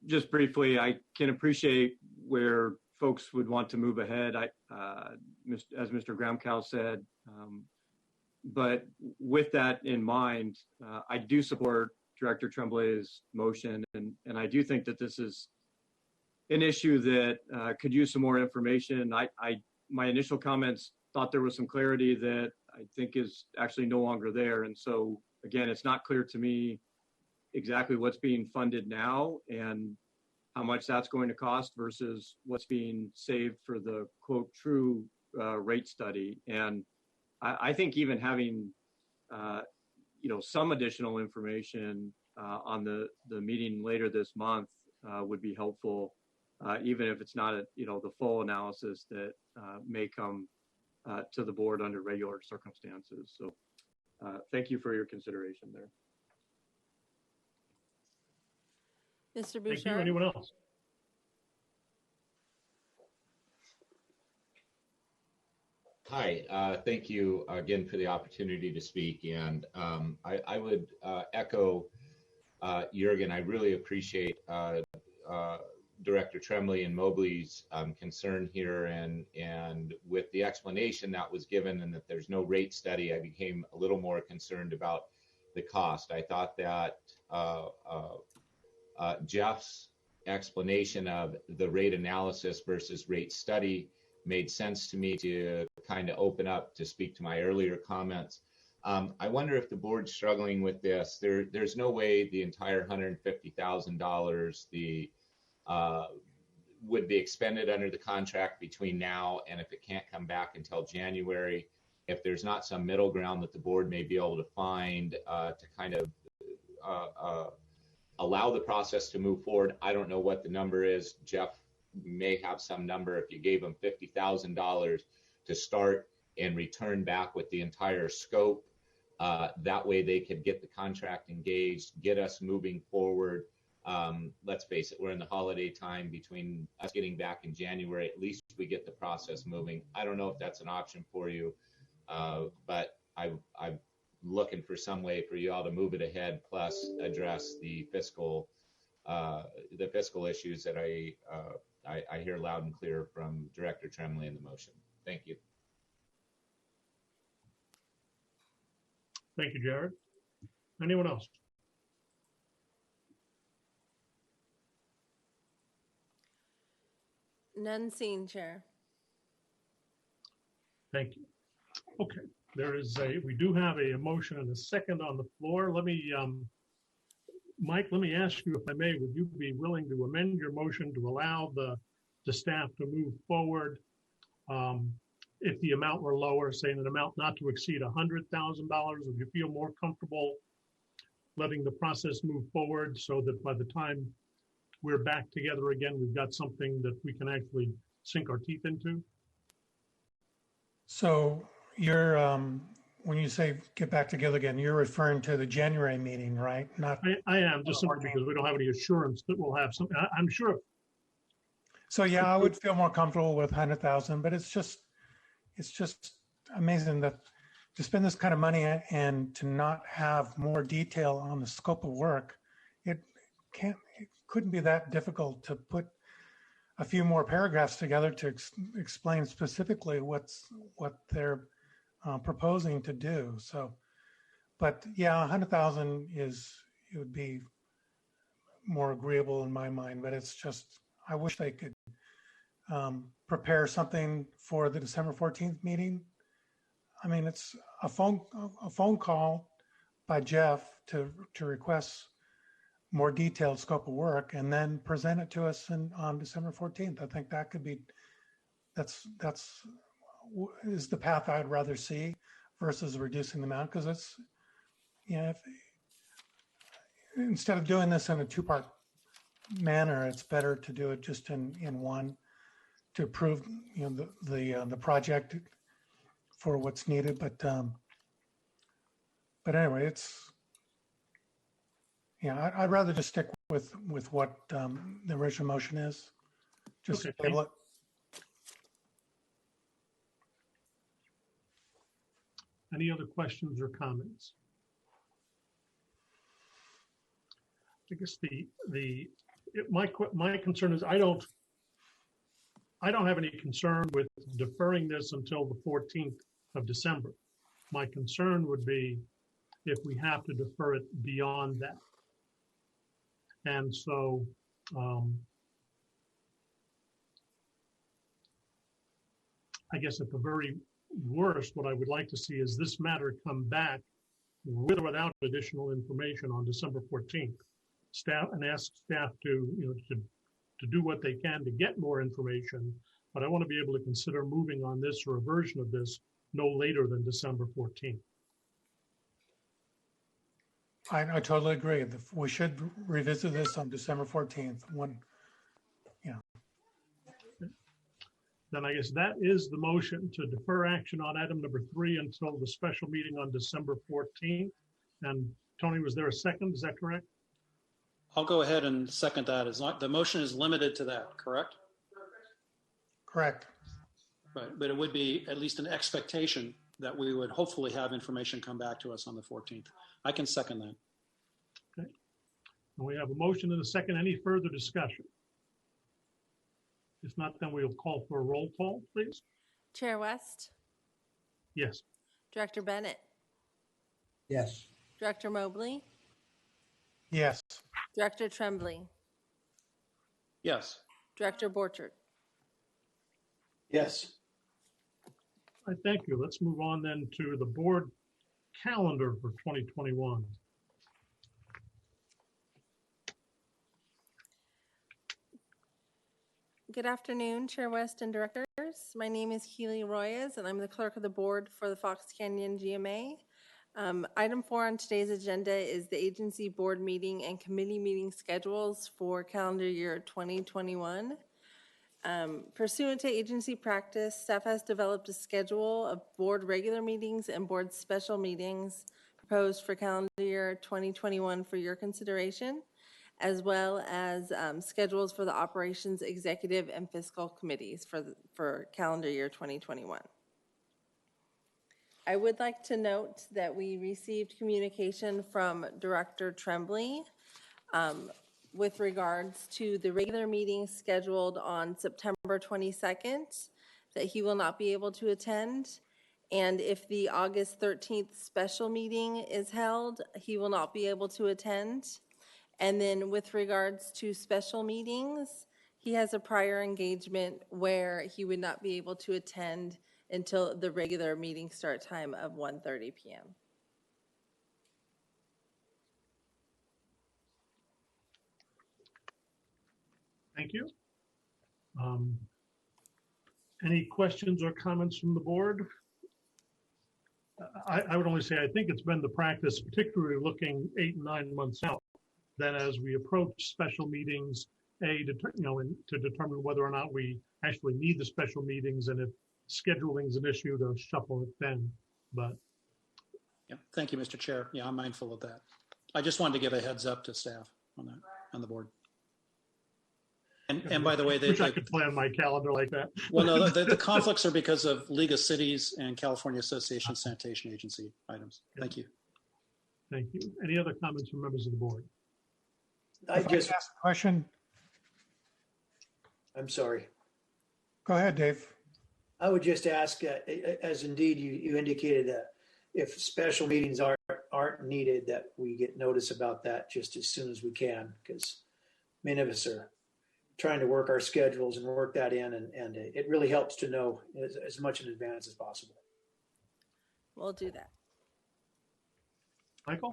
[SPEAKER 10] Just briefly, I can appreciate where folks would want to move ahead, as Mr. Gramckow said. But with that in mind, I do support Director Tremblay's motion, and I do think that this is an issue that could use some more information. My initial comments thought there was some clarity that I think is actually no longer there. And so, again, it's not clear to me exactly what's being funded now and how much that's going to cost versus what's being saved for the quote true rate study. And I think even having some additional information on the meeting later this month would be helpful, even if it's not the full analysis that may come to the board under regular circumstances. So thank you for your consideration there.
[SPEAKER 3] Mr.
[SPEAKER 2] Thank you.
[SPEAKER 3] Bouchard?
[SPEAKER 2] Anyone else?
[SPEAKER 8] Hi, thank you again for the opportunity to speak. And I would echo Jurgen. I really appreciate Director Tremblay and Mobley's concern here, and with the explanation that was given and that there's no rate study, I became a little more concerned about the cost. I thought that Jeff's explanation of the rate analysis versus rate study made sense to me to kind of open up to speak to my earlier comments. I wonder if the board's struggling with this. There's no way the entire $150,000 would be expended under the contract between now and if it can't come back until January. If there's not some middle ground that the board may be able to find to kind of allow the process to move forward. I don't know what the number is. Jeff may have some number. If you gave them $50,000 to start and return back with the entire scope, that way they could get the contract engaged, get us moving forward. Let's face it, we're in the holiday time between us getting back in January. At least we get the process moving. I don't know if that's an option for you, but I'm looking for some way for you all to move it ahead, plus address the fiscal issues that I hear loud and clear from Director Tremblay in the motion. Thank you.
[SPEAKER 2] Thank you, Jared. Anyone else?
[SPEAKER 3] None seen, Chair.
[SPEAKER 2] Thank you. Okay, we do have a motion and a second on the floor. Let me, Mike, let me ask you, if I may, would you be willing to amend your motion to allow the staff to move forward if the amount were lower, saying an amount not to exceed $100,000? Would you feel more comfortable letting the process move forward so that by the time we're back together again, we've got something that we can actually sink our teeth into?
[SPEAKER 12] So you're, when you say get back together again, you're referring to the January meeting, right? Not.
[SPEAKER 2] I am, just simply because we don't have any assurance that we'll have something. I'm sure.
[SPEAKER 12] So yeah, I would feel more comfortable with 100,000, but it's just amazing that to spend this kind of money and to not have more detail on the scope of work. It couldn't be that difficult to put a few more paragraphs together to explain specifically what they're proposing to do. So, but yeah, 100,000 it would be more agreeable in my mind, but it's just, I wish they could prepare something for the December 14th meeting. I mean, it's a phone call by Jeff to request more detailed scope of work and then present it to us on December 14th. I think that could be, that's is the path I'd rather see versus reducing the amount, because it's, you know, instead of doing this in a two-part manner, it's better to do it just in one to approve, you know, the project for what's needed. But anyway, it's, yeah, I'd rather just stick with what the original motion is. Just
[SPEAKER 2] Okay.
[SPEAKER 12] table it.
[SPEAKER 2] Any other questions or comments? I guess my concern is I don't have any concern with deferring this until the 14th of December. My concern would be if we have to defer it beyond that. And so I guess at the very worst, what I would like to see is this matter come back with or without additional information on December 14th. Staff, and ask staff to do what they can to get more information, but I want to be able to consider moving on this or a version of this no later than December 14th.
[SPEAKER 12] I totally agree. We should revisit this on December 14th.
[SPEAKER 2] Then I guess that is the motion to defer action on item number 3 until the special meeting on December 14th. And Tony, was there a second? Is that correct?
[SPEAKER 6] I'll go ahead and second that. The motion is limited to that, correct?
[SPEAKER 12] Correct.
[SPEAKER 6] Right, but it would be at least an expectation that we would hopefully have information come back to us on the 14th. I can second that.
[SPEAKER 2] Okay. And we have a motion and a second. Any further discussion? If not, then we'll call for a roll call, please.
[SPEAKER 3] Chair West,
[SPEAKER 2] Yes.
[SPEAKER 3] Director Bennett,
[SPEAKER 9] Yes.
[SPEAKER 3] Director Mobley,
[SPEAKER 12] Yes.
[SPEAKER 3] Director Tremblay,
[SPEAKER 6] Yes.
[SPEAKER 3] Director Bouchard.
[SPEAKER 7] Yes.
[SPEAKER 2] All right, thank you. Let's move on then to the board calendar for 2021.
[SPEAKER 3] Good afternoon, Chair West and directors. My name is Keely Royes, and I'm the clerk of the board for the Fox Canyon GMA. Item 4 on today's agenda is the agency board meeting and committee meeting schedules for calendar year 2021. Pursuant to agency practice, staff has developed a schedule of board regular meetings and board special meetings proposed for calendar year 2021 for your consideration, as well as schedules for the operations, executive, and fiscal committees for calendar year 2021. I would like to note that we received communication from Director Tremblay with regards to the regular meeting scheduled on September 22nd, that he will not be able to attend. And if the August 13th special meeting is held, he will not be able to attend. And then with regards to special meetings, he has a prior engagement where he would not be able to attend until the regular meeting start time of 1:30 p.m.
[SPEAKER 2] Thank you. Any questions or comments from the board? I would only say I think it's been the practice, particularly looking 8 and 9 months out, that as we approach special meetings, to determine whether or not we actually need the special meetings, and if scheduling is an issue, to shuffle it then. But
[SPEAKER 6] Yeah, thank you, Mr. Chair. Yeah, I'm mindful of that. I just wanted to give a heads up to staff on that, on the board. And by the way,
[SPEAKER 2] wish I could plan my calendar like that.
[SPEAKER 6] Well, no, the conflicts are because of League of Cities and California Association of Sanitation Agency items. Thank you.
[SPEAKER 2] Thank you. Any other comments from members of the board?
[SPEAKER 12] I just ask a question.
[SPEAKER 7] I'm sorry.
[SPEAKER 12] Go ahead, Dave.
[SPEAKER 7] I would just ask, as indeed you indicated, that if special meetings aren't needed, that we get notice about that just as soon as we can, because many of us are trying to work our schedules and work that in, and it really helps to know as much in advance as possible.
[SPEAKER 3] We'll do that.
[SPEAKER 2] Michael?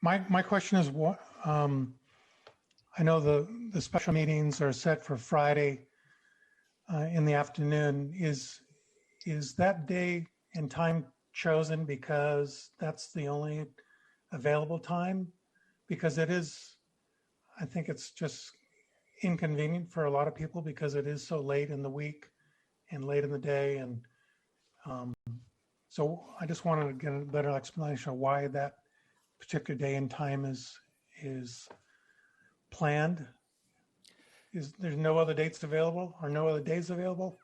[SPEAKER 12] My question is, what I know the special meetings are set for Friday in the afternoon. Is that day and time chosen because that's the only available time? Because it is, I think it's just inconvenient for a lot of people because it is so late in the week and late in the day. And so I just wanted to get a better explanation of why that particular day and time is planned. Is there's no other dates available or no other days available?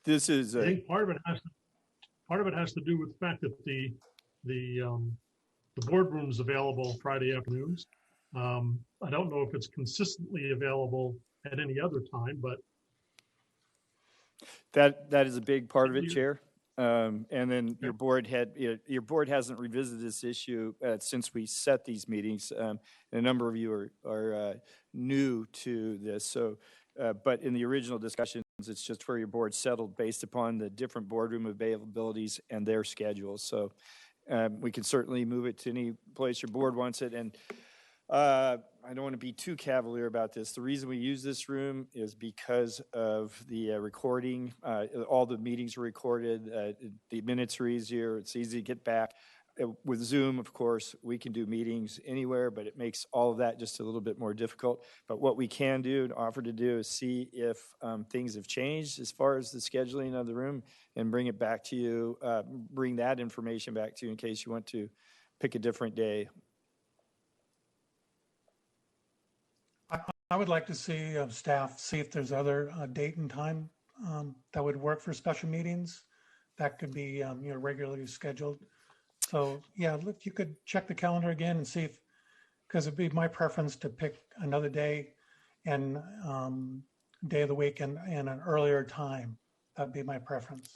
[SPEAKER 5] This is
[SPEAKER 2] I think part of it has to do with the fact that the boardroom is available Friday afternoons. I don't know if it's consistently available at any other time, but
[SPEAKER 5] that is a big part of it, Chair. And then your board hasn't revisited this issue since we set these meetings. And a number of you are new to this. So, but in the original discussions, it's just where your board settled based upon the different boardroom availabilities and their schedules. So, we can certainly move it to any place your board wants it. And I don't want to be too cavalier about this. The reason we use this room is because of the recording. All the meetings are recorded. The minutes are easier. It's easy to get back. With Zoom, of course, we can do meetings anywhere, but it makes all of that just a little bit more difficult. But what we can do and offer to do is see if things have changed as far as the scheduling of the room and bring it back to you, bring that information back to you in case you want to pick a different day.
[SPEAKER 12] I would like to see staff see if there's other date and time that would work for special meetings that could be regularly scheduled. So yeah, if you could check the calendar again and see if, because it'd be my preference to pick another day and day of the week and an earlier time. That'd be my preference.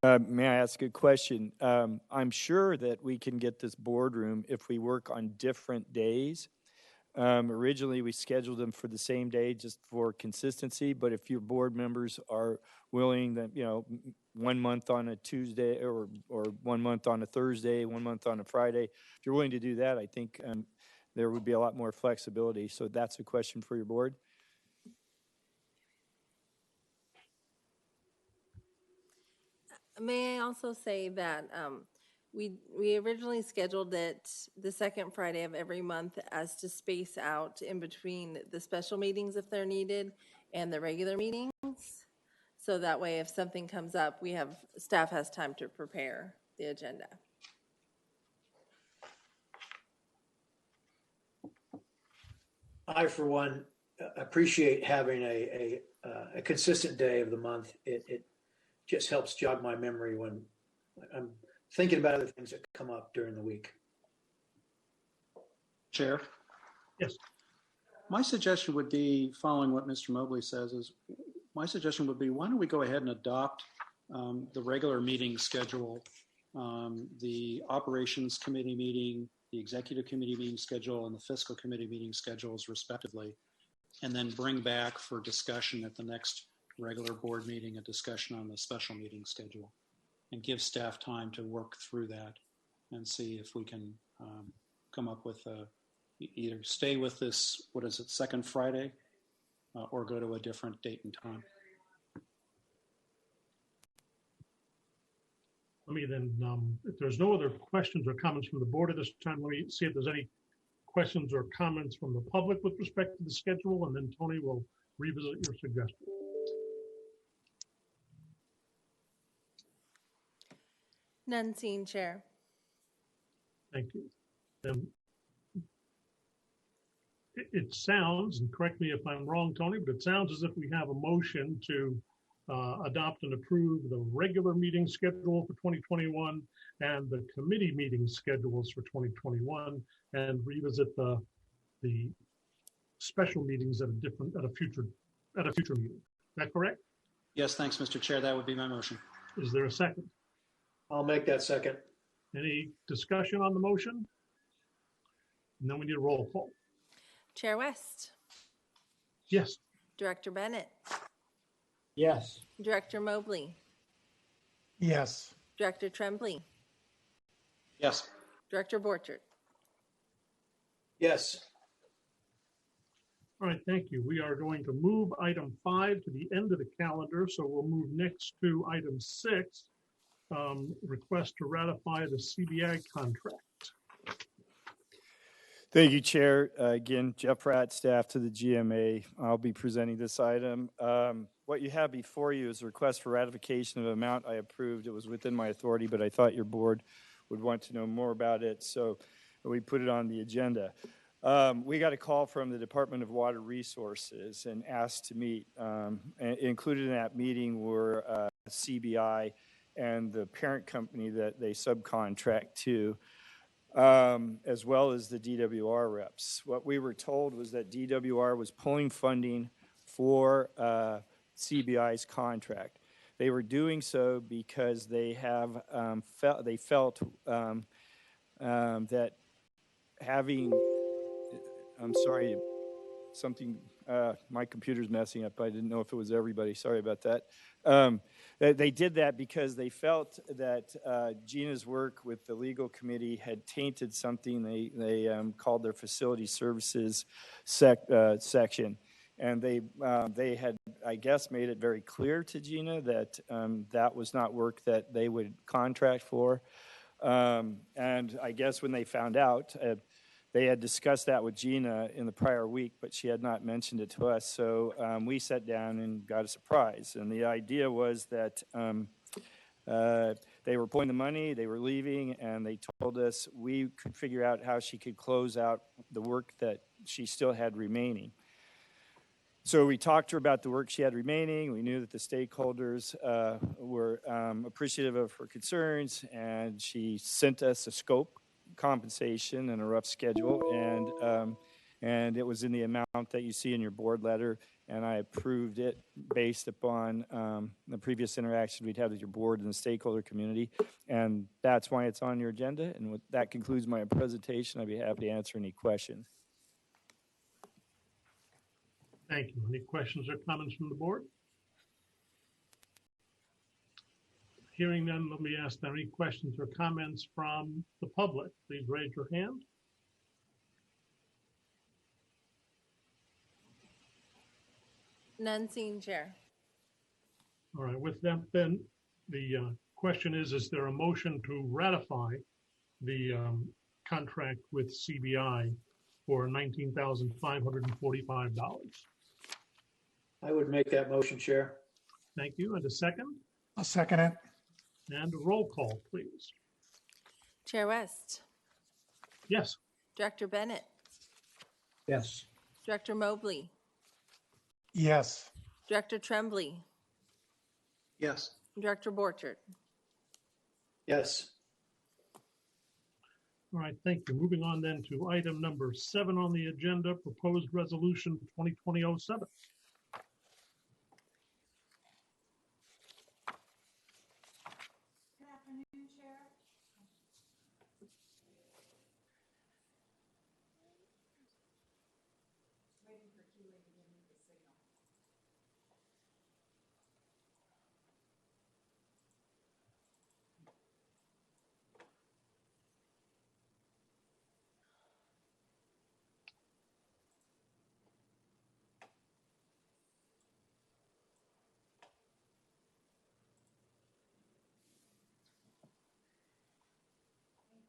[SPEAKER 5] May I ask a question? I'm sure that we can get this boardroom if we work on different days. Originally, we scheduled them for the same day just for consistency, but if your board members are willing that, 1 month on a Tuesday or 1 month on a Thursday, 1 month on a Friday, if you're willing to do that, I think there would be a lot more flexibility. So that's a question for your board.
[SPEAKER 3] May I also say that we originally scheduled it the second Friday of every month as to space out in between the special meetings if they're needed and the regular meetings. So that way, if something comes up, staff has time to prepare the agenda.
[SPEAKER 7] I, for one, appreciate having a consistent day of the month. It just helps jog my memory when I'm thinking about other things that come up during the week.
[SPEAKER 6] Chair?
[SPEAKER 2] Yes.
[SPEAKER 6] My suggestion would be, following what Mr. Mobley says, why don't we go ahead and adopt the regular meeting schedule, the operations committee meeting, the executive committee meeting schedule, and the fiscal committee meeting schedules respectively, and then bring back for discussion at the next regular board meeting a discussion on the special meeting schedule, and give staff time to work through that and see if we can come up with either stay with this, second Friday, or go to a different date and time.
[SPEAKER 2] Let me then, if there's no other questions or comments from the board at this time, let me see if there's any questions or comments from the public with respect to the schedule, and then Tony will revisit your suggestion.
[SPEAKER 3] None seen, Chair.
[SPEAKER 2] Thank you. It sounds, and correct me if I'm wrong, Tony, but it sounds as if we have a motion to adopt and approve the regular meeting schedule for 2021 and the committee meeting schedules for 2021, and revisit the special meetings at a future meeting. Is that correct?
[SPEAKER 6] Yes, thanks, Mr. Chair. That would be my motion.
[SPEAKER 2] Is there a second?
[SPEAKER 7] I'll make that second.
[SPEAKER 2] Any discussion on the motion? And then we need a roll call.
[SPEAKER 3] Chair West.
[SPEAKER 2] Yes.
[SPEAKER 3] Director Bennett.
[SPEAKER 1] Yes.
[SPEAKER 3] Director Mobley.
[SPEAKER 12] Yes.
[SPEAKER 3] Director Tremblay.
[SPEAKER 6] Yes.
[SPEAKER 3] Director Bouchard.
[SPEAKER 7] Yes.
[SPEAKER 2] All right, thank you. We are going to move item 5 to the end of the calendar, so we'll move next to item 6, request to ratify the CBI contract.
[SPEAKER 5] Thank you, Chair. Again, Jeff Pratt, staff to the GMA. I'll be presenting this item. What you have before you is a request for ratification of an amount I approved. It was within my authority, but I thought your board would want to know more about it, so we put it on the agenda. We got a call from the Department of Water Resources and asked to meet. Included in that meeting were CBI and the parent company that they subcontract to, as well as the DWR reps. What we were told was that DWR was pulling funding for CBI's contract. They were doing so because they have they felt that having, I'm sorry, something, my computer's messing up. I didn't know if it was everybody. Sorry about that. They did that because they felt that Gina's work with the legal committee had tainted something they called their facility services section. And they had, I guess, made it very clear to Gina that that was not work that they would contract for. And I guess when they found out, they had discussed that with Gina in the prior week, but she had not mentioned it to us. So we sat down and got a surprise. And the idea was that they were pulling the money, they were leaving, and they told us we could figure out how she could close out the work that she still had remaining. So we talked to her about the work she had remaining. We knew that the stakeholders were appreciative of her concerns, and she sent us a scope, compensation, and a rough schedule, and it was in the amount that you see in your board letter, and I approved it based upon the previous interaction we'd had with your board and the stakeholder community, and that's why it's on your agenda. And that concludes my presentation. I'd be happy to answer any questions.
[SPEAKER 2] Thank you. Any questions or comments from the board? Hearing none, let me ask, are there any questions or comments from the public? Please raise your hand.
[SPEAKER 3] None seen, Chair.
[SPEAKER 2] All right, with that, then the question is there a motion to ratify the contract with CBI for $19,545?
[SPEAKER 7] I would make that motion, Chair.
[SPEAKER 2] Thank you. And a second?
[SPEAKER 12] I'll second it.
[SPEAKER 2] And a roll call, please.
[SPEAKER 3] Chair West,
[SPEAKER 2] Yes.
[SPEAKER 3] Director Bennett,
[SPEAKER 9] Yes.
[SPEAKER 3] Director Mobley,
[SPEAKER 12] Yes.
[SPEAKER 3] Director Tremblay,
[SPEAKER 6] Yes.
[SPEAKER 3] Director Bouchard.
[SPEAKER 7] Yes.
[SPEAKER 2] All right, thank you. Moving on then to item number 7 on the agenda, proposed resolution 2020-07.
[SPEAKER 13] Good afternoon, Chair. Waiting for Keely to give me the signal.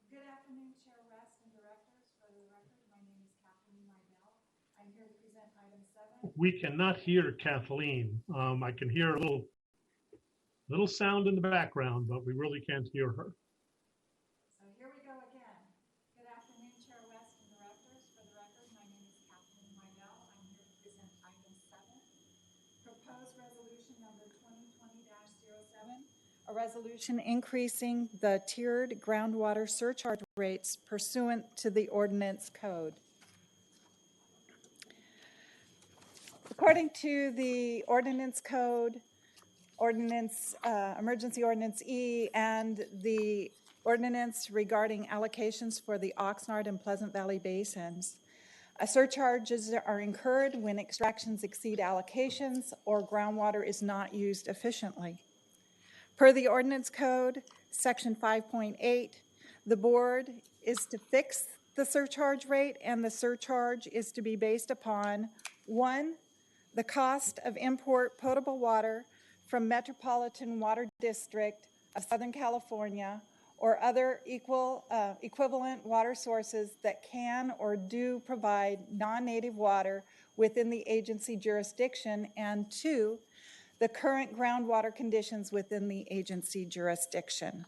[SPEAKER 13] Good afternoon, Chair West and directors. For the record, my name is Kathleen Mydell. I'm here to present item 7.
[SPEAKER 2] We cannot hear Kathleen. I can hear a little sound in the background, but we really can't hear her.
[SPEAKER 13] So here we go again. Good afternoon, Chair West and directors. For the record, my name is Kathleen Mydell. I'm here to present item 7. Proposed resolution number 2020-07. A resolution increasing the tiered groundwater surcharge rates pursuant to the ordinance code. According to the ordinance code, emergency ordinance E, and the ordinance regarding allocations for the Oxnard and Pleasant Valley basins, surcharges are incurred when extractions exceed allocations or groundwater is not used efficiently. Per the ordinance code, section 5.8, the board is to fix the surcharge rate, and the surcharge is to be based upon 1, the cost of import potable water from Metropolitan Water District of Southern California or other equivalent water sources that can or do provide non-native water within the agency jurisdiction, and 2, the current groundwater conditions within the agency jurisdiction.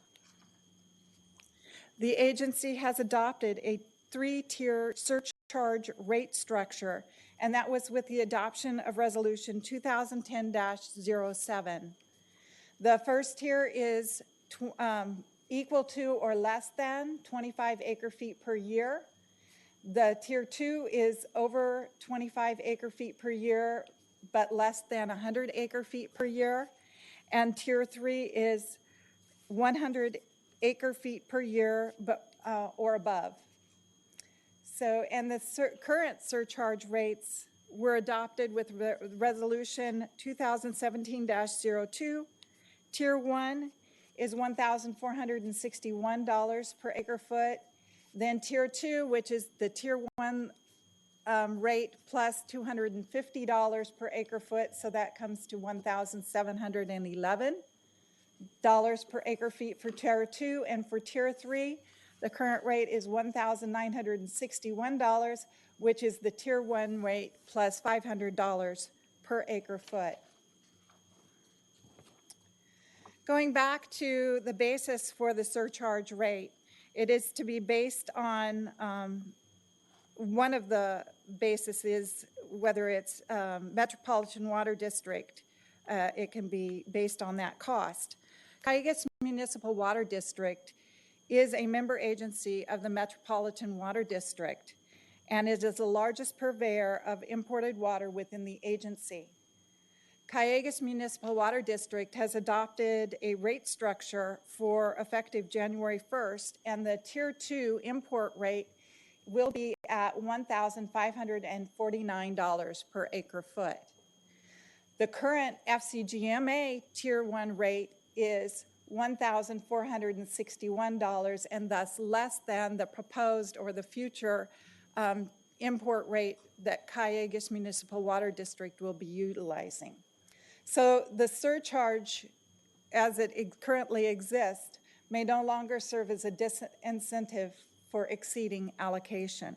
[SPEAKER 13] The agency has adopted a 3-tier surcharge rate structure, and that was with the adoption of Resolution 2010-07. The first tier is equal to or less than 25 acre-feet per year. The tier 2 is over 25 acre-feet per year, but less than 100 acre-feet per year. And tier 3 is 100 acre-feet per year, but or above. So, and the current surcharge rates were adopted with Resolution 2017-02. Tier 1 is $1,461 per acre foot. Then Tier 2, which is the Tier 1 rate plus $250 per acre foot, so that comes to $1,711 per acre feet for Tier 2. And for Tier 3, the current rate is $1,961, which is the Tier 1 rate plus $500 per acre foot. Going back to the basis for the surcharge rate, it is to be based on one of the bases is whether it's Metropolitan Water District. It can be based on that cost. Cayugas Municipal Water District is a member agency of the Metropolitan Water District, and it is the largest purveyor of imported water within the agency. Cayugas Municipal Water District has adopted a rate structure for effective January 1st, and the Tier 2 import rate will be at $1,549 per acre foot. The current FCGMA Tier 1 rate is $1,461, and thus less than the proposed or the future import rate that Cayugas Municipal Water District will be utilizing. So the surcharge, as it currently exists, may no longer serve as a disincentive for exceeding allocation.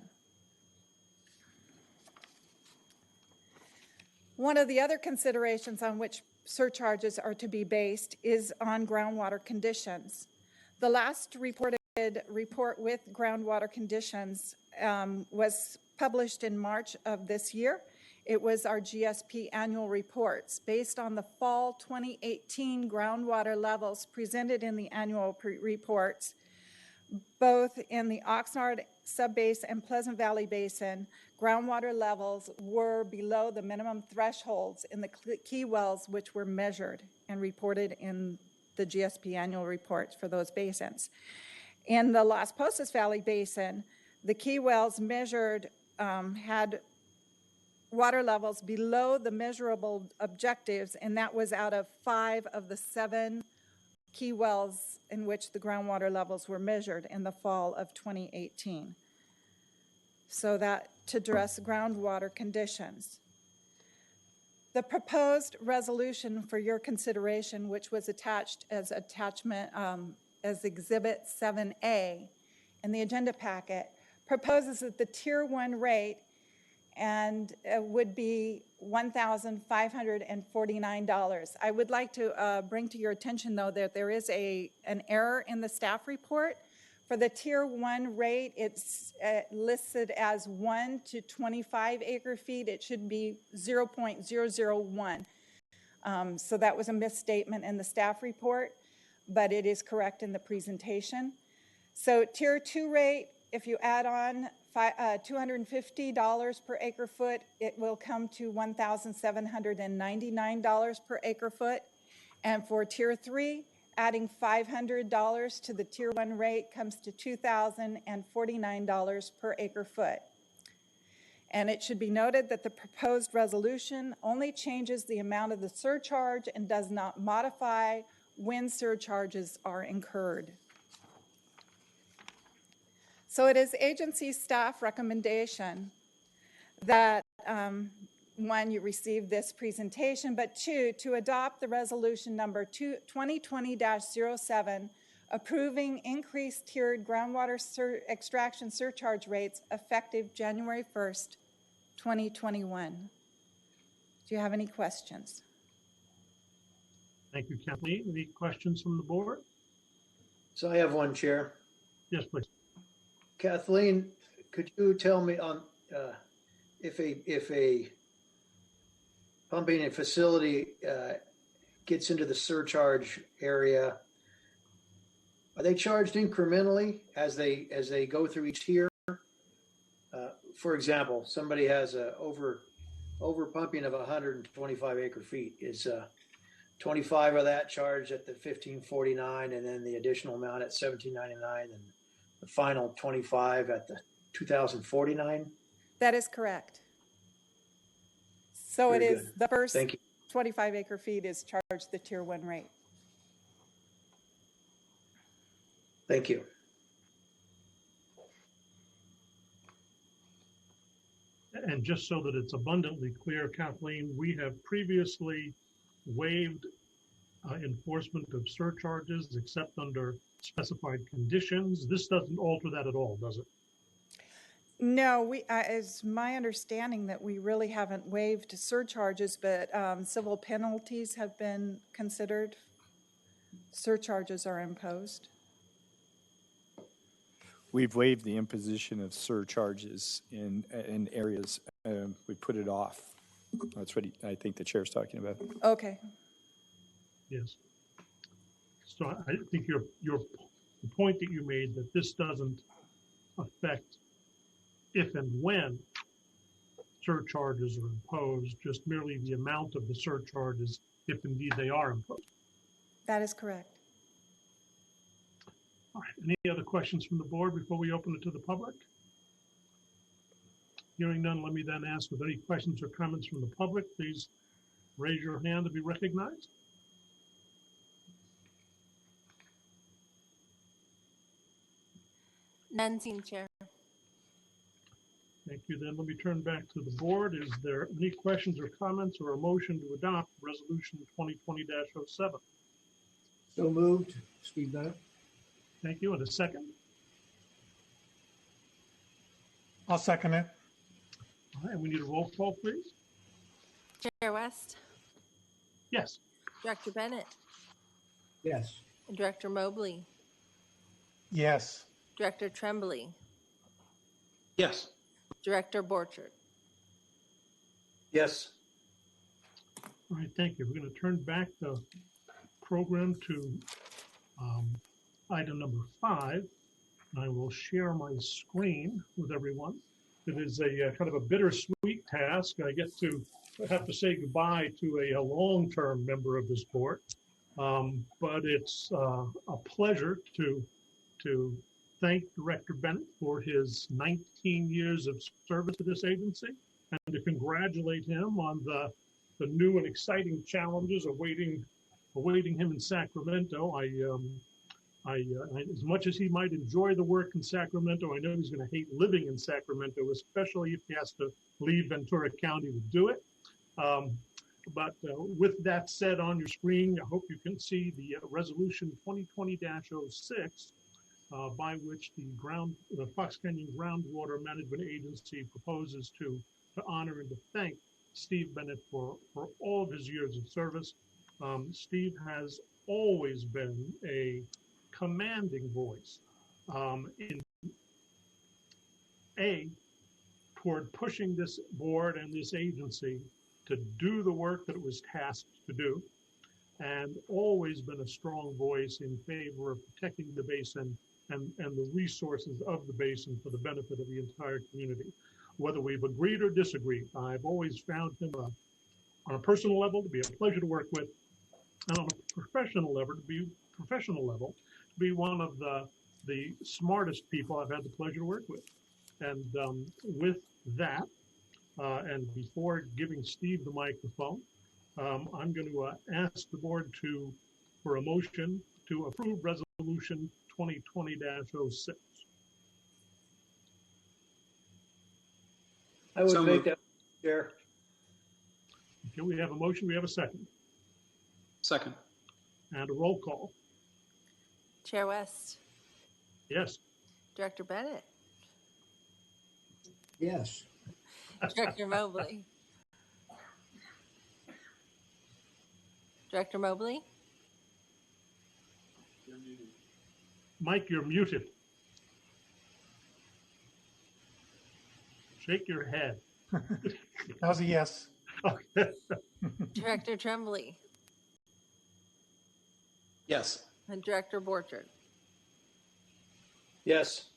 [SPEAKER 13] One of the other considerations on which surcharges are to be based is on groundwater conditions. The last report with groundwater conditions was published in March of this year. It was our GSP annual reports based on the fall 2018 groundwater levels presented in the annual reports. Both in the Oxnard Subbase and Pleasant Valley Basin, groundwater levels were below the minimum thresholds in the key wells which were measured and reported in the GSP annual reports for those basins. In the Las Posas Valley Basin, the key wells measured had water levels below the measurable objectives, and that was out of 5 of the 7 key wells in which the groundwater levels were measured in the fall of 2018. So that to address groundwater conditions. The proposed resolution for your consideration, which was attached as attachment as Exhibit 7A in the agenda packet, proposes that the Tier 1 rate and would be $1,549. I would like to bring to your attention, though, that there is an error in the staff report. For the Tier 1 rate, it's listed as 1 to 25 acre feet. It should be 0.001. So that was a misstatement in the staff report, but it is correct in the presentation. So Tier 2 rate, if you add on $250 per acre foot, it will come to $1,799 per acre foot. And for Tier 3, adding $500 to the Tier 1 rate comes to $2,049 per acre foot. And it should be noted that the proposed resolution only changes the amount of the surcharge and does not modify when surcharges are incurred. So it is agency staff recommendation that, 1, you receive this presentation, but 2, to adopt the resolution number 2020-07, approving increased tiered groundwater extraction surcharge rates effective January 1st, 2021. Do you have any questions?
[SPEAKER 2] Thank you, Kathleen. Any questions from the board?
[SPEAKER 7] So I have one, Chair.
[SPEAKER 2] Yes, please.
[SPEAKER 7] Kathleen, could you tell me on if a pumping facility gets into the surcharge area, are they charged incrementally as they go through each tier? For example, somebody has a over pumping of 125 acre feet. Is 25 of that charged at the 1549, and then the additional amount at 1799, and the final 25 at the 2049?
[SPEAKER 13] That is correct. So it
[SPEAKER 7] Very
[SPEAKER 13] is,
[SPEAKER 7] good.
[SPEAKER 13] the first
[SPEAKER 7] Thank you.
[SPEAKER 13] 25 acre feet is charged the tier 1 rate.
[SPEAKER 7] Thank you.
[SPEAKER 2] And just so that it's abundantly clear, Kathleen, we have previously waived enforcement of surcharges except under specified conditions. This doesn't alter that at all, does it?
[SPEAKER 13] No, it's my understanding that we really haven't waived surcharges, but civil penalties have been considered. Surcharges are imposed.
[SPEAKER 5] We've waived the imposition of surcharges in areas. We put it off. That's what I think the chair's talking about.
[SPEAKER 13] Okay.
[SPEAKER 2] Yes. So I think the point that you made that this doesn't affect if and when surcharges are imposed, just merely the amount of the surcharges, if indeed they are imposed.
[SPEAKER 13] That is correct.
[SPEAKER 2] All right. Any other questions from the board before we open it to the public? Hearing none, let me then ask if any questions or comments from the public. Please raise your hand to be recognized.
[SPEAKER 3] None seen, Chair.
[SPEAKER 2] Thank you. Then let me turn back to the board. Is there any questions or comments or a motion to adopt Resolution 2020-07?
[SPEAKER 9] So moved. Steve Bennett?
[SPEAKER 2] Thank you. And a second?
[SPEAKER 12] I'll second it.
[SPEAKER 2] All right. We need a roll call, please.
[SPEAKER 3] Chair West,
[SPEAKER 2] Yes.
[SPEAKER 3] Director Bennett,
[SPEAKER 9] Yes.
[SPEAKER 3] Director Mobley,
[SPEAKER 12] Yes.
[SPEAKER 3] Director Tremblay,
[SPEAKER 6] Yes.
[SPEAKER 3] Director Bouchard.
[SPEAKER 7] Yes.
[SPEAKER 2] All right. Thank you. We're going to turn back the program to item number 5. And I will share my screen with everyone. It is a kind of a bittersweet task. I get to have to say goodbye to a long-term member of this board, but it's a pleasure to thank Director Bennett for his 19 years of service to this agency and to congratulate him on the new and exciting challenges awaiting him in Sacramento. As much as he might enjoy the work in Sacramento, I know he's going to hate living in Sacramento, especially if he has to leave Ventura County to do it. But with that said, on your screen, I hope you can see the resolution 2020-06, by which the Fox Canyon Groundwater Management Agency proposes to honor and to thank Steve Bennett for all of his years of service. Steve has always been a commanding voice toward pushing this board and this agency to do the work that it was tasked to do, and always been a strong voice in favor of protecting the basin and the resources of the basin for the benefit of the entire community. Whether we've agreed or disagreed, I've always found him on a personal level to be a pleasure to work with, and on a professional level to be one of the smartest people I've had the pleasure to work with. And with that, and before giving Steve the microphone, I'm going to ask the board for a motion to approve Resolution 2020-06.
[SPEAKER 7] I would
[SPEAKER 6] So
[SPEAKER 7] make
[SPEAKER 6] moved.
[SPEAKER 7] that, Chair.
[SPEAKER 2] Okay, we have a motion. We have a second.
[SPEAKER 6] Second.
[SPEAKER 2] And a roll call.
[SPEAKER 3] Chair West,
[SPEAKER 2] Yes.
[SPEAKER 3] Director Bennett,
[SPEAKER 9] Yes.
[SPEAKER 3] Director Mobley. Director Mobley,
[SPEAKER 2] Mike, you're muted. Shake your head.
[SPEAKER 12] That was a yes.
[SPEAKER 2] Okay.
[SPEAKER 3] Director Tremblay,
[SPEAKER 6] Yes.
[SPEAKER 3] and Director Bouchard.
[SPEAKER 7] Yes.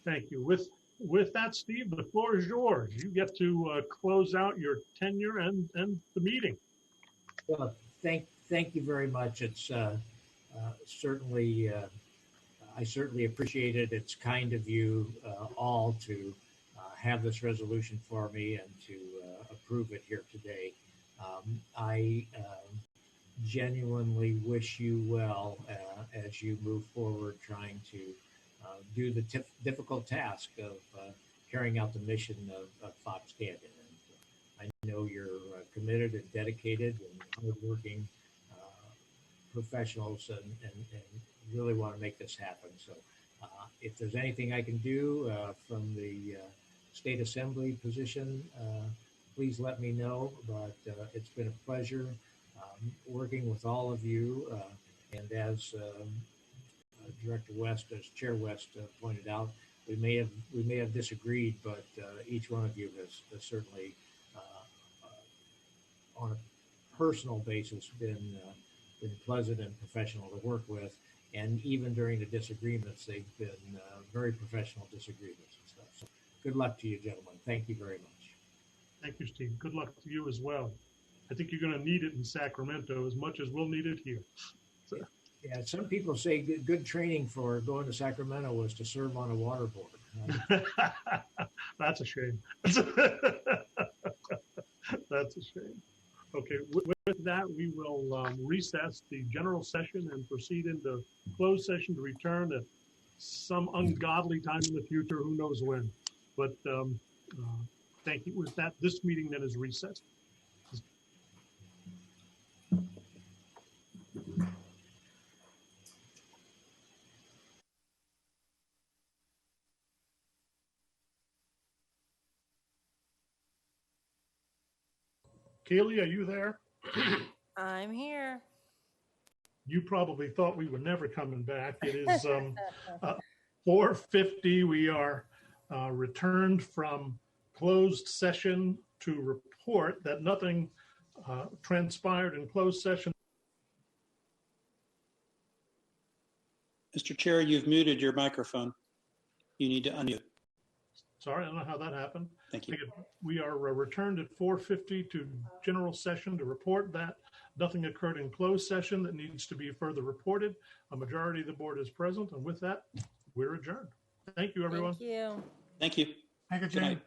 [SPEAKER 2] Thank you. With that, Steve, the floor is yours. You get to close out your tenure and the meeting.
[SPEAKER 9] Well, thank you very much. It's certainly, I certainly appreciate it. It's kind of you all to have this resolution for me and to approve it here today. I genuinely wish you well as you move forward trying to do the difficult task of carrying out the mission of Fox Canyon. And I know you're committed and dedicated and hardworking professionals and really want to make this happen. So if there's anything I can do from the State Assembly position, please let me know. But it's been a pleasure working with all of you. And as Director West, as Chair West pointed out, we may have disagreed, but each one of you has certainly, on a personal basis, been pleasant and professional to work with. And even during the disagreements, they've been very professional disagreements and stuff. So good luck to you, gentlemen. Thank you very much.
[SPEAKER 2] Thank you, Steve. Good luck to you as well. I think you're going to need it in Sacramento as much as we'll need it here. So.
[SPEAKER 9] Yeah, some people say good training for going to Sacramento was to serve on a water board.
[SPEAKER 2] That's a shame. That's a shame. Okay, with that, we will recess the general session and proceed into closed session to return at some ungodly time in the future, who knows when. But thank you. With that, this meeting then is recessed. Kaylee, are you there?
[SPEAKER 3] I'm here.
[SPEAKER 2] You probably thought we were never coming back. It is 4:50. We are returned from closed session to report that nothing transpired in closed session.
[SPEAKER 6] Mr. Chair, you've muted your microphone. You need to unmute.
[SPEAKER 2] Sorry, I don't know how that happened.
[SPEAKER 6] Thank you.
[SPEAKER 2] We are returned at 4:50 to general session to report that nothing occurred in closed session that needs to be further reported. A majority of the board is present, and with that, we're adjourned. Thank you, everyone.
[SPEAKER 3] Thank you.
[SPEAKER 6] Thank you.
[SPEAKER 12] Thank you,
[SPEAKER 6] Good
[SPEAKER 12] Jane.
[SPEAKER 6] night.